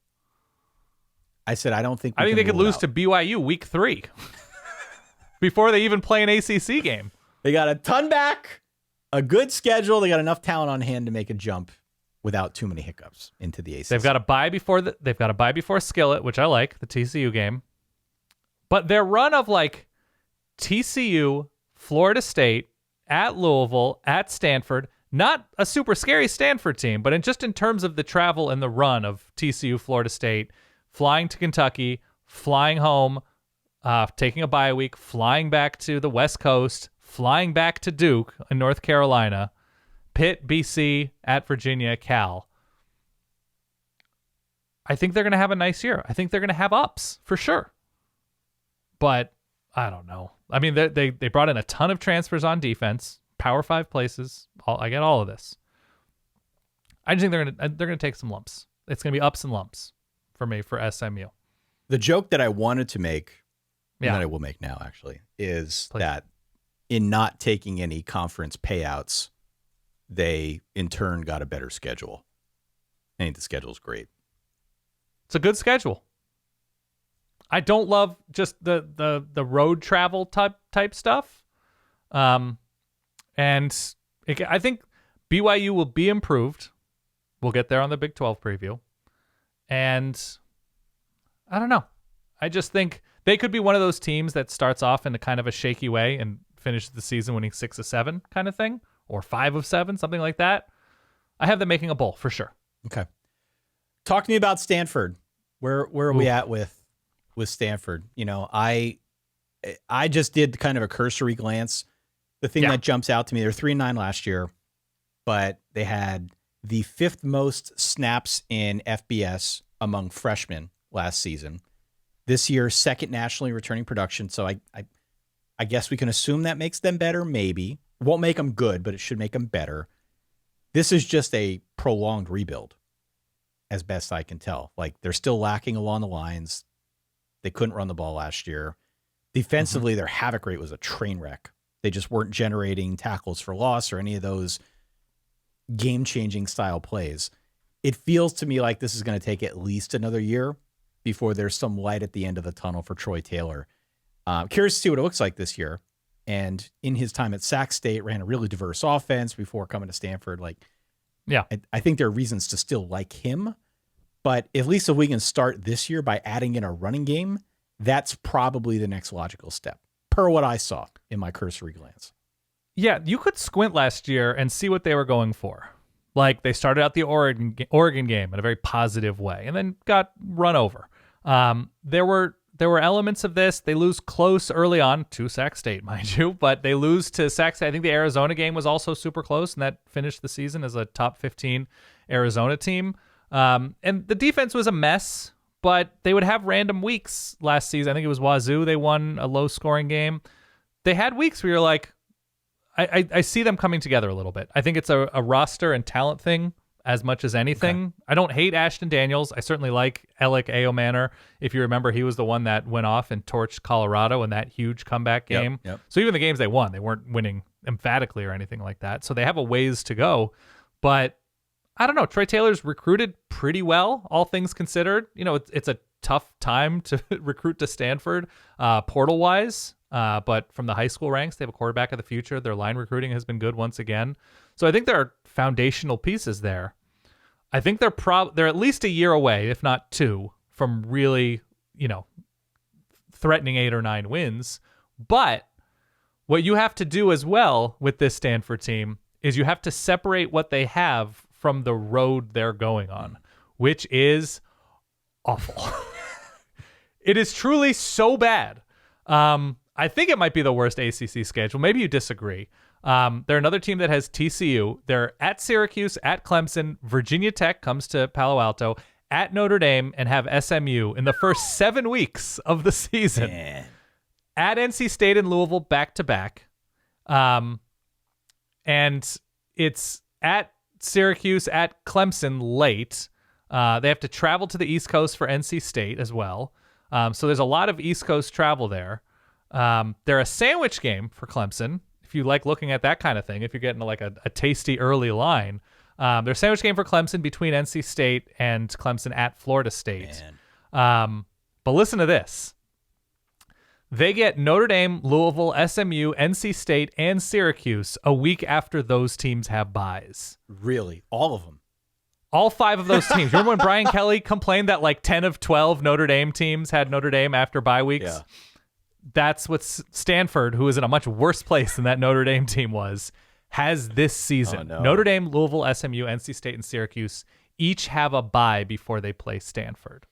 I said I don't think I think they could lose to BYU week 3 before they even play an ACC game. They got a ton back, a good schedule. They got enough talent on hand to make a jump without too many hiccups into the ACC. They've got a bye before Skillet, which I like, the TCU game. But their run of like TCU, Florida State, at Louisville, at Stanford, not a super scary Stanford team, but in terms of the travel and the run of TCU, Florida State, flying to Kentucky, flying home, taking a bye week, flying back to the West Coast, flying back to Duke in North Carolina, Pitt, BC, at Virginia, Cal. I think they're going to have a nice year. I think they're going to have ups for sure. But I don't know. I mean, they brought in a ton of transfers on defense, Power 5 places. I get all of this. I just think they're going to take some lumps. It's going to be ups and lumps for me for SMU. The joke that I wanted to make, and that I will make now actually, is that in not taking any conference payouts, they in turn got a better schedule. I think the schedule's great. It's a good schedule. I don't love just the road travel type stuff. And I think BYU will be improved. We'll get there on the Big 12 preview. And I don't know. I just think they could be one of those teams that starts off in a kind of a shaky way and finishes the season winning 6 of 7 kind of thing, or 5 of 7, something like that. I have them making a bowl for sure. Okay. Talk to me about Stanford. Where are we at with Stanford? You know, I just did kind of a cursory glance. The thing that jumps out to me, they're 3-9 last year, but they had the 5th most snaps in FBS among freshmen last season. This year, 2nd nationally returning production. So I guess we can assume that makes them better. Maybe it won't make them good, but it should make them better. This is just a prolonged rebuild, as best I can tell. Like, they're still lacking along the lines. They couldn't run the ball last year. Defensively, their havoc rate was a train wreck. They just weren't generating tackles for loss or any of those game-changing style plays. It feels to me like this is going to take at least another year before there's some light at the end of the tunnel for Troy Taylor. Curious to see what it looks like this year. And in his time at Sac State, ran a really diverse offense before coming to Stanford. I think there are reasons to still like him. But at least if we can start this year by adding in a running game, that's probably the next logical step, per what I saw in my cursory glance. Yeah, you could squint last year and see what they were going for. Like, they started out the Oregon game in a very positive way and then got run over. There were elements of this. They lose close early on to Sac State, mind you, but they lose to Sac State. I think the Arizona game was also super close, and that finished the season as a top 15 Arizona team. And the defense was a mess, but they would have random weeks last season. I think it was Wazoo. They won a low-scoring game. They had weeks where you're like, I see them coming together a little bit. I think it's a roster and talent thing as much as anything. Okay. I don't hate Ashton Daniels. I certainly like Alec Aomanor. If you remember, he was the one that went off and torched Colorado in that huge comeback game. Yep. So even the games they won, they weren't winning emphatically or anything like that. So they have a ways to go. But I don't know. Troy Taylor's recruited pretty well, all things considered. You know, it's a tough time to recruit to Stanford, portal-wise. But from the high school ranks, they have a quarterback of the future. Their line recruiting has been good once again. So I think there are foundational pieces there. I think they're at least a year away, if not 2, from really, threatening 8 or 9 wins. But what you have to do as well with this Stanford team is you have to separate what they have from the road they're going on, which is awful. It is truly so bad. I think it might be the worst ACC schedule. Maybe you disagree. They're another team that has TCU. They're at Syracuse, at Clemson. Virginia Tech comes to Palo Alto, at Notre Dame, and have SMU in the first 7 weeks of the season. Man. At NC State and Louisville back-to-back. And it's at Syracuse, at Clemson late. They have to travel to the East Coast for NC State as well. So there's a lot of East Coast travel there. They're a sandwich game for Clemson, if you like looking at that kind of thing, if you're getting like a tasty early line. They're a sandwich game for Clemson between NC State and Clemson at Florida State. But listen to this. They get Notre Dame, Louisville, SMU, NC State, and Syracuse a week after those teams have byes. Really? All of them? All 5 of those teams. Remember when Brian Kelly complained that like 10 of 12 Notre Dame teams had Notre Dame after bye weeks? Yeah. That's what Stanford, who is in a much worse place than that Notre Dame team was, has this season. Oh, no. Notre Dame, Louisville, SMU, NC State, and Syracuse each have a bye before they play Stanford,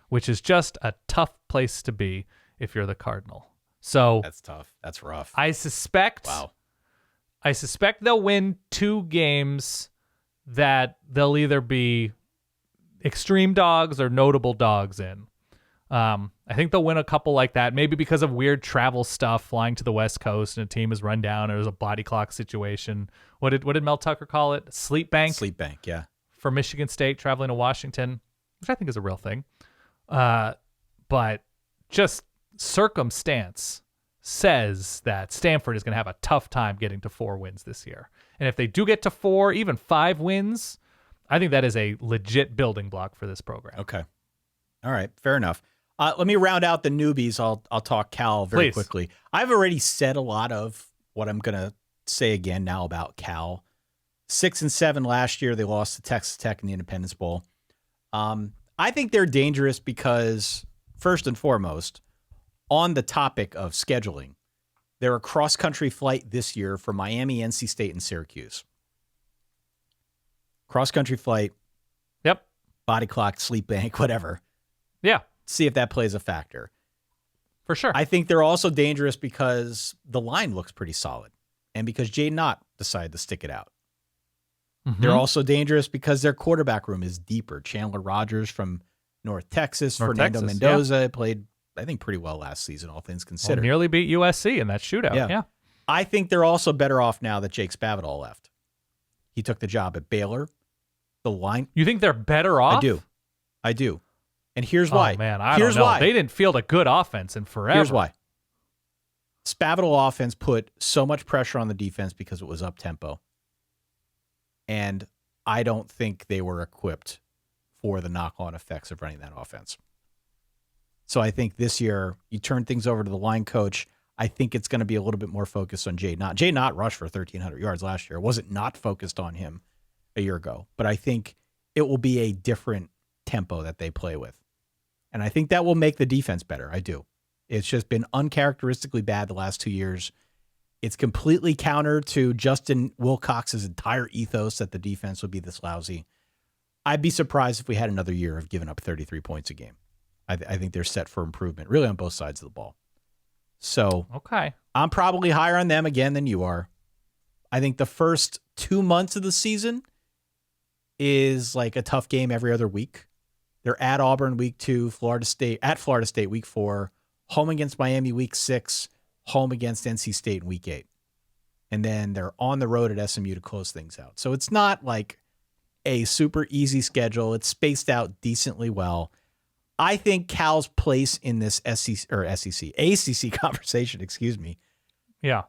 which is just a tough place to be if you're the Cardinal. So That's tough. That's rough. I suspect they'll win 2 games that they'll either be extreme dogs or notable dogs in. I think they'll win a couple like that, maybe because of weird travel stuff, flying to the West Coast and a team is run down or there's a body clock situation. What did Mel Tucker call it? Sleep bank? Sleep bank, yeah. For Michigan State traveling to Washington, which I think is a real thing. But just circumstance says that Stanford is going to have a tough time getting to 4 wins this year. And if they do get to 4, even 5 wins, I think that is a legit building block for this program. Okay. All right. Fair enough. Let me round out the newbies. I'll talk Cal very quickly. I've already said a lot of what I'm going to say again now about Cal. 6-7 last year. They lost to Texas Tech in the Independence Bowl. I think they're dangerous because, first and foremost, on the topic of scheduling, they're a cross-country flight this year for Miami, NC State, and Syracuse. Cross-country flight. Yep. Body clock, sleep bank, whatever. Yeah. See if that plays a factor. For sure. I think they're also dangerous because the line looks pretty solid and because Jay Knott decided to stick it out. Mm-hmm. They're also dangerous because their quarterback room is deeper. Chandler Rogers from North Texas, Fernando Mendoza played, I think, pretty well last season, all things considered. Nearly beat USC in that shootout. Yeah. I think they're also better off now that Jake Spavital left. He took the job at Baylor. The line. You think they're better off? I do. And here's why. Oh, man, I don't know. Why. They didn't field a good offense in forever. Here's why. Spavital offense put so much pressure on the defense because it was up-tempo. And I don't think they were equipped for the knock-on effects of running that offense. So I think this year, you turn things over to the line coach. I think it's going to be a little bit more focused on Jay Knott. Jay Knott rushed for 1,300 yards last year. It wasn't not focused on him a year ago. But I think it will be a different tempo that they play with. And I think that will make the defense better. I do. It's just been uncharacteristically bad the last 2 years. It's completely counter to Justin Wilcox's entire ethos that the defense would be this lousy. I'd be surprised if we had another year of giving up 33 points a game. I think they're set for improvement, really on both sides of the ball. So okay, I'm probably higher on them again than you are. I think the first 2 months of the season is like a tough game every other week. They're at Auburn week 2, Florida State week 4, home against Miami week 6, home against NC State in week 8. And then they're on the road at SMU to close things out. So it's not like a super easy schedule. It's spaced out decently well. I think Cal's place in this ACC conversation,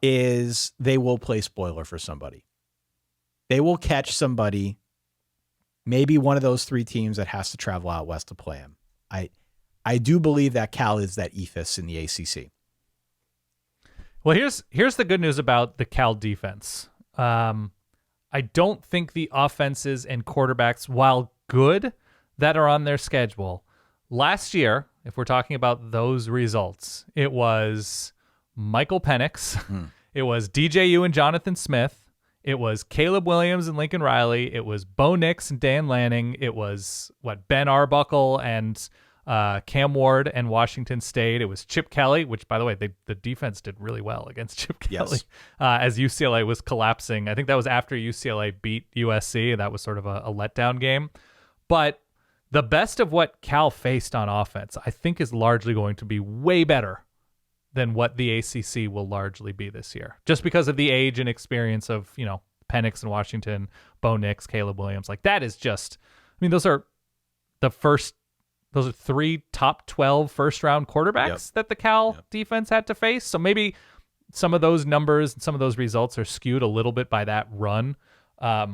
is they will play spoiler for somebody. They will catch somebody, maybe one of those 3 teams that has to travel out west to play them. I do believe that Cal is that ethos in the ACC. Well, here's the good news about the Cal defense. I don't think the offenses and quarterbacks, while good, that are on their schedule. Last year, if we're talking about those results, it was Michael Penix. It was DJU and Jonathan Smith. It was Caleb Williams and Lincoln Riley. It was Bo Nix and Dan Lanning. It was, Ben Arbuckle and Cam Ward and Washington State. It was Chip Kelly, which, by the way, the defense did really well against Chip Kelly as UCLA was collapsing. I think that was after UCLA beat USC. That was sort of a letdown game. But the best of what Cal faced on offense, I think, is largely going to be way better than what the ACC will largely be this year, just because of the age and experience of, Penix and Washington, Bo Nix, Caleb Williams. Like, that is just, those are 3 top 12 first-round quarterbacks that the Cal defense had to face. So maybe some of those numbers and some of those results are skewed a little bit by that run. I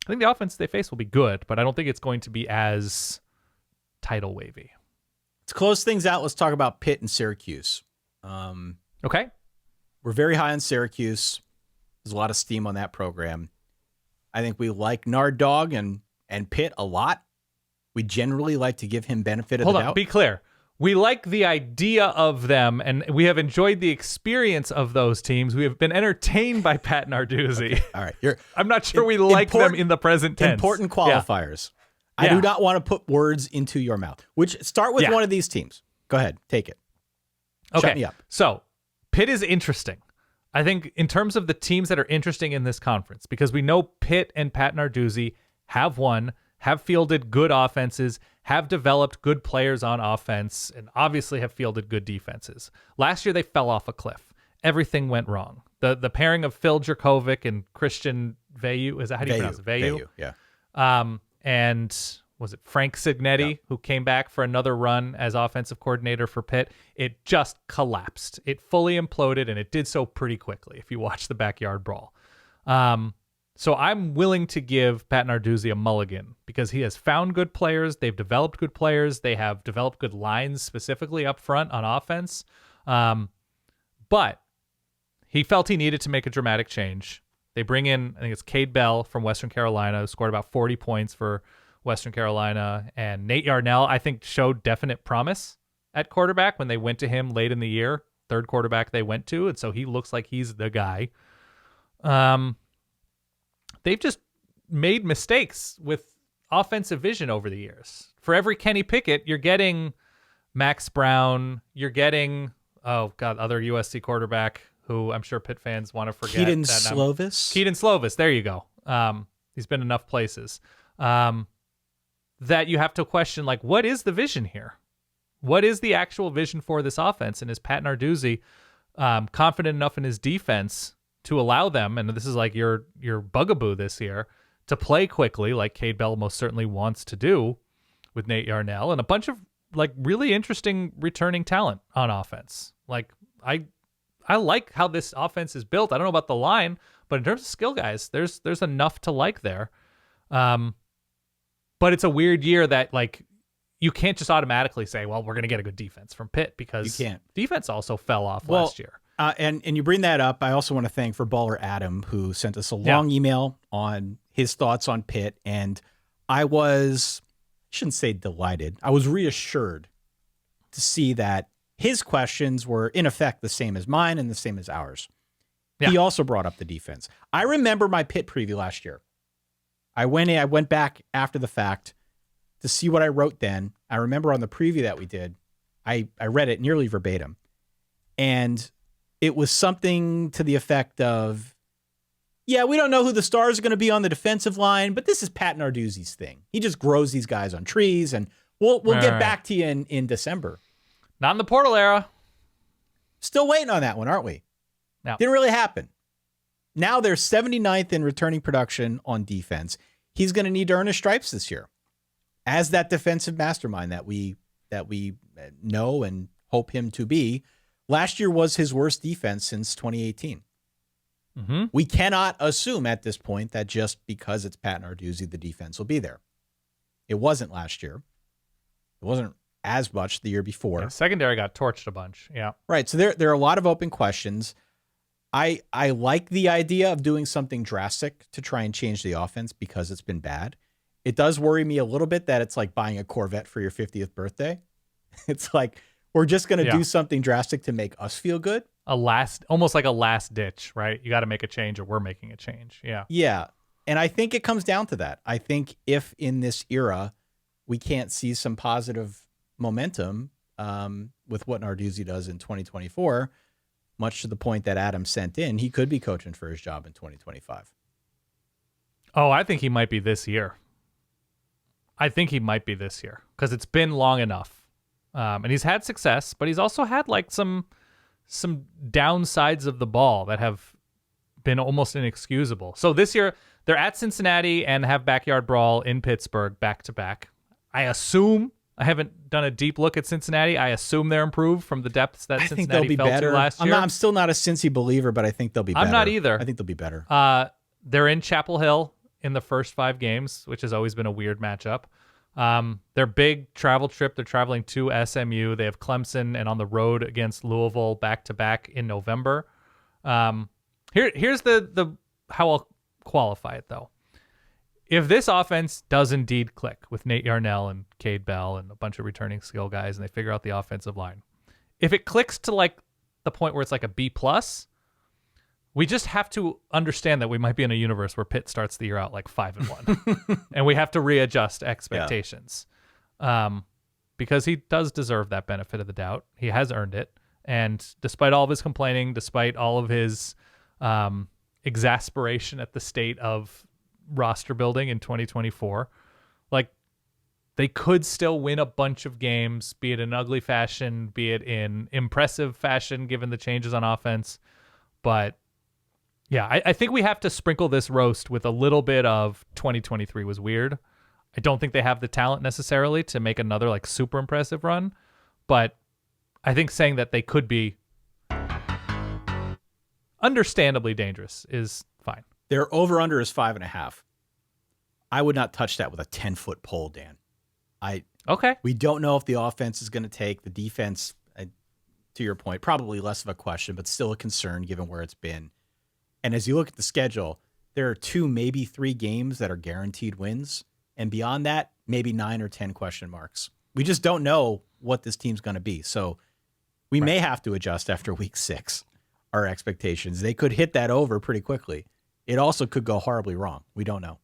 think the offense they face will be good, but I don't think it's going to be as title wavy. To close things out, let's talk about Pitt and Syracuse. Okay. We're very high on Syracuse. There's a lot of steam on that program. I think we like Nard Dog and Pitt a lot. We generally like to give him benefit of the doubt. Be clear. We like the idea of them, and we have enjoyed the experience of those teams. We have been entertained by Pat Narduzzi. Okay. All right. I'm not sure we like them in the present tense. Important qualifiers. Yeah. I do not want to put words into your mouth. Start with one of these teams. Go ahead. Take it. Okay. Shut me up. So Pitt is interesting. I think in terms of the teams that are interesting in this conference, because we know Pitt and Pat Narduzzi have won, have fielded good offenses, have developed good players on offense, and obviously have fielded good defenses. Last year, they fell off a cliff. Everything went wrong. The pairing of Phil Jerkovic and Christian Veilleux, is that how do you pronounce it? Veilleux, yeah. And was it Frank Signetti, who came back for another run as offensive coordinator for Pitt? It just collapsed. It fully imploded, and it did so pretty quickly if you watch the backyard brawl. So I'm willing to give Pat Narduzzi a mulligan because he has found good players. They've developed good players. They have developed good lines specifically up front on offense. But he felt he needed to make a dramatic change. They bring in, I think it's Cade Bell from Western Carolina, who scored about 40 points for Western Carolina. And Nate Yarnell, I think, showed definite promise at quarterback when they went to him late in the year, third quarterback they went to. And so he looks like he's the guy. They've just made mistakes with offensive vision over the years. For every Kenny Pickett, you're getting Max Brown. You're getting, other USC quarterback who I'm sure Pitt fans want to forget. Keaton Slovis. Keaton Slovis. There you go. He's been enough places. That you have to question, like, what is the vision here? What is the actual vision for this offense? And is Pat Narduzzi confident enough in his defense to allow them, and this is like your bugaboo this year, to play quickly like Cade Bell most certainly wants to do with Nate Yarnell and a bunch of like really interesting returning talent on offense. Like I like how this offense is built. I don't know about the line, but in terms of skill guys, there's enough to like there. But it's a weird year that like you can't just automatically say, well, we're going to get a good defense from Pitt because you can't. Defense also fell off last year. And you bring that up. I also want to thank for Baller Adam, who sent us a long email on his thoughts on Pitt. And I shouldn't say delighted. I was reassured to see that his questions were in effect the same as mine and the same as ours. Yeah. He also brought up the defense. I remember my Pitt preview last year. I went back after the fact to see what I wrote then. I remember on the preview that we did, I read it nearly verbatim. And it was something to the effect of, yeah, we don't know who the stars are going to be on the defensive line, but this is Pat Narduzzi's thing. He just grows these guys on trees, and we'll get back to you in December. Not in the portal era. Still waiting on that one, aren't we? No. Didn't really happen. Now they're 79th in returning production on defense. He's going to need to earn his stripes this year as that defensive mastermind that we know and hope him to be. Last year was his worst defense since 2018. Mm-hmm. We cannot assume at this point that just because it's Pat Narduzzi, the defense will be there. It wasn't last year. It wasn't as much the year before. Yeah, secondary got torched a bunch. Yeah. Right. So there are a lot of open questions. I like the idea of doing something drastic to try and change the offense because it's been bad. It does worry me a little bit that it's like buying a Corvette for your 50th birthday. It's like, we're just going to do something drastic to make us feel good. Almost like a last ditch, right? You got to make a change or we're making a change. Yeah. Yeah. And I think it comes down to that. I think if in this era we can't see some positive momentum with what Narduzzi does in 2024, much to the point that Adam sent in, he could be coaching for his job in 2025. Oh, I think he might be this year. Because it's been long enough. And he's had success, but he's also had like some downsides of the ball that have been almost inexcusable. So this year they're at Cincinnati and have backyard brawl in Pittsburgh back to back. I haven't done a deep look at Cincinnati. I assume they're improved from the depths that Cincinnati fell to last year. I'm still not a Cincy believer, but I think they'll be better. I'm not either. I think they'll be better. They're in Chapel Hill in the first 5 games, which has always been a weird matchup. Their big travel trip, they're traveling to SMU. They have Clemson and on the road against Louisville back to back in November. Here's the how I'll qualify it though. If this offense does indeed click with Nate Yarnell and Cade Bell and a bunch of returning skill guys, and they figure out the offensive line, if it clicks to like the point where it's like a B+, we just have to understand that we might be in a universe where Pitt starts the year out like 5-1, and we have to readjust expectations, because he does deserve that benefit of the doubt. He has earned it, and despite all of his complaining, despite all of his exasperation at the state of roster building in 2024, like they could still win a bunch of games, be it in ugly fashion, be it in impressive fashion, given the changes on offense, but. Yeah, I think we have to sprinkle this roast with a little bit of 2023 was weird. I don't think they have the talent necessarily to make another like super impressive run, but I think saying that they could be understandably dangerous is fine. Their over-under is 5.5. I would not touch that with a 10-foot pole, Dan. Okay. We don't know if the offense is going to take the defense, to your point, probably less of a question, but still a concern given where it's been. And as you look at the schedule, there are 2, maybe 3 games that are guaranteed wins. And beyond that, maybe 9 or 10 question marks. We just don't know what this team's going to be. So we may have to adjust after week 6, our expectations. They could hit that over pretty quickly. It also could go horribly wrong. We don't know.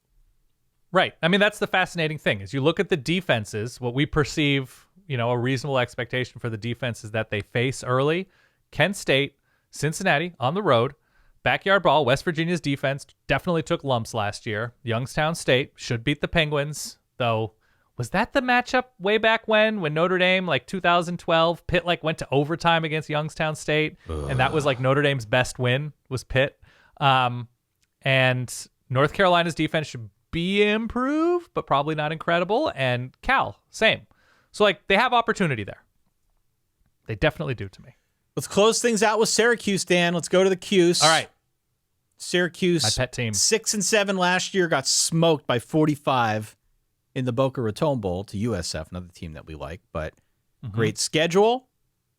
Right. I mean, that's the fascinating thing. As you look at the defenses, what we perceive, a reasonable expectation for the defenses that they face early, Kent State, Cincinnati on the road, backyard brawl. West Virginia's defense definitely took lumps last year. Youngstown State should beat the Penguins, though. Was that the matchup way back when Notre Dame, like 2012, Pitt like went to overtime against Youngstown State, and that was like Notre Dame's best win was Pitt. And North Carolina's defense should be improved, but probably not incredible. And Cal, same. So like they have opportunity there. They definitely do to me. Let's close things out with Syracuse, Dan. Let's go to the Cuse. All right. Syracuse, my pet team. 6-7 last year, got smoked by 45 in the Boca Raton Bowl to USF, another team that we like, but great schedule.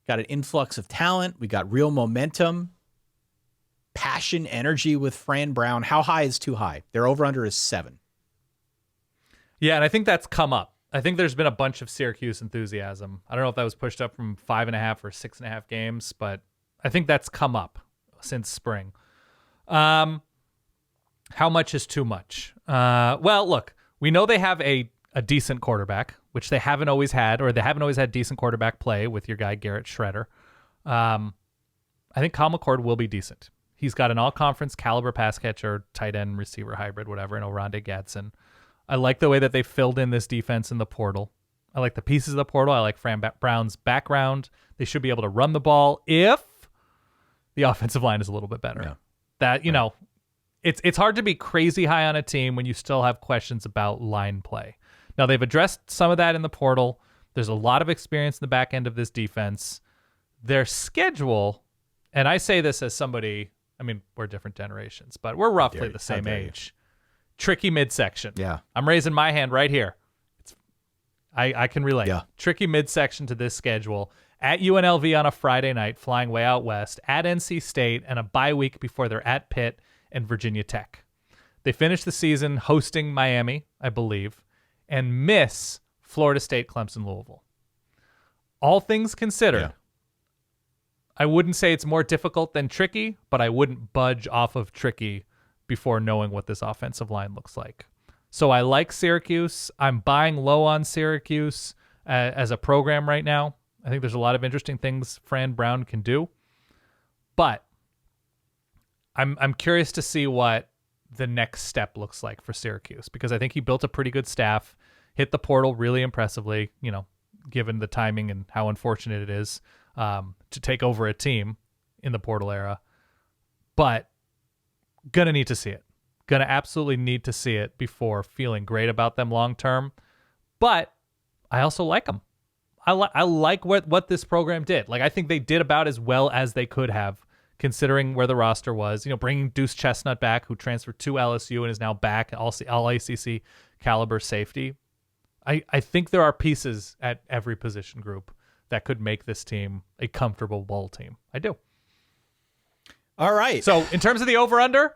Got an influx of talent. We got real momentum, passion, energy with Fran Brown. How high is too high? Their over-under is 7. Yeah, and I think that's come up. I think there's been a bunch of Syracuse enthusiasm. I don't know if that was pushed up from 5.5 or 6.5 games, but I think that's come up since spring. How much is too much? Well, look, we know they have a decent quarterback, which they haven't always had, or they haven't always had decent quarterback play with your guy, Garrett Shredder. I think Kyle McCord will be decent. He's got an all-conference caliber pass catcher, tight end, receiver, hybrid, whatever, and Oronde Gadsden. I like the way that they filled in this defense in the portal. I like the pieces of the portal. I like Fran Brown's background. They should be able to run the ball if the offensive line is a little bit better. Yeah. That, it's hard to be crazy high on a team when you still have questions about line play. Now, they've addressed some of that in the portal. There's a lot of experience in the back end of this defense. Their schedule, and I say this as somebody, we're different generations, but we're roughly the same age. Tricky midsection. Yeah. I'm raising my hand right here. I can relate. Yeah. Tricky midsection to this schedule. At UNLV on a Friday night, flying way out west. At NC State, and a bye week before they're at Pitt and Virginia Tech. They finish the season hosting Miami, I believe, and miss Florida State, Clemson, Louisville. All things considered, I wouldn't say it's more difficult than tricky, but I wouldn't budge off of tricky before knowing what this offensive line looks like. So I like Syracuse. I'm buying low on Syracuse as a program right now. I think there's a lot of interesting things Fran Brown can do. But I'm curious to see what the next step looks like for Syracuse, because I think he built a pretty good staff, hit the portal really impressively, given the timing and how unfortunate it is to take over a team in the portal era. But gonna need to see it. Gonna absolutely need to see it before feeling great about them long term. But I also like them. I like what this program did. Like, I think they did about as well as they could have, considering where the roster was. Bringing Deuce Chestnut back, who transferred to LSU and is now back, all ACC caliber safety. I think there are pieces at every position group that could make this team a comfortable bowl team. I do. All right. So in terms of the over-under,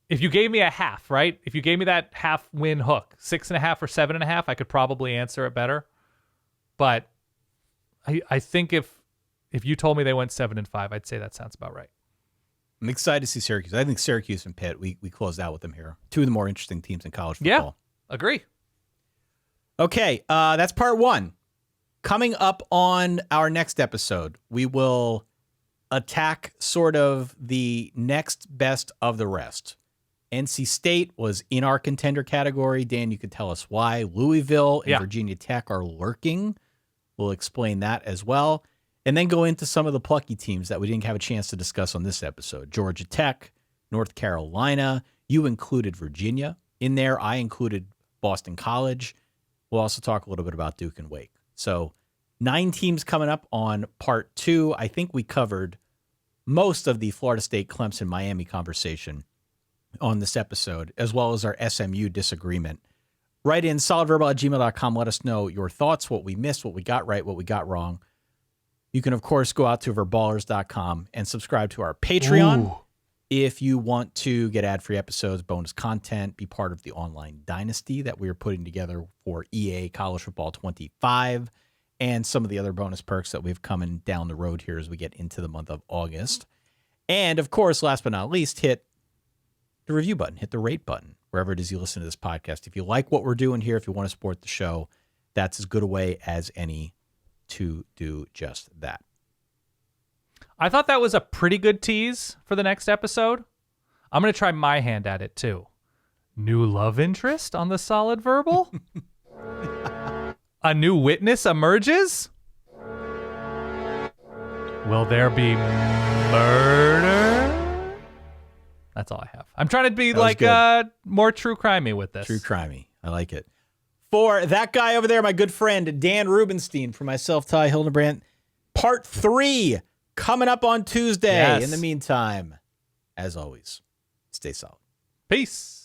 if you gave me a half, right? If you gave me that half win hook, 6.5 or 7.5, I could probably answer it better. But I think if you told me they went 7-5, I'd say that sounds about right. I'm excited to see Syracuse. I think Syracuse and Pitt, we closed out with them here. Two of the more interesting teams in college football. Yeah, agree. Okay, that's part one. Coming up on our next episode, we will attack sort of the next best of the rest. NC State was in our contender category. Dan, you could tell us why. Louisville and Virginia Tech are lurking. We'll explain that as well. And then go into some of the plucky teams that we didn't have a chance to discuss on this episode. Georgia Tech, North Carolina. You included Virginia in there. I included Boston College. We'll also talk a little bit about Duke and Wake. So 9 teams coming up on part 2. I think we covered most of the Florida State, Clemson, Miami conversation on this episode, as well as our SMU disagreement. Write in solidverbal@gmail.com. Let us know your thoughts, what we missed, what we got right, what we got wrong. You can, of course, go out to verballers.com and subscribe to our Patreon if you want to get ad-free episodes, bonus content, be part of the online dynasty that we are putting together for EA College Football 25, and some of the other bonus perks that we've coming down the road here as we get into the month of August. And, of course, last but not least, hit the review button, hit the rate button, wherever it is you listen to this podcast. If you like what we're doing here, if you want to support the show, that's as good a way as any to do just that. I thought that was a pretty good tease for the next episode. I'm going to try my hand at it, too. New love interest on the Solid Verbal? A new witness emerges? Will there be murder? That's all I have. I'm trying to be more true crimey with this. True crimey. I like it. For that guy over there, my good friend, Dan Rubenstein, for myself, Ty Hildenbrandt, part 3 coming up on Tuesday. Yes. In the meantime, as always, stay solid. Peace.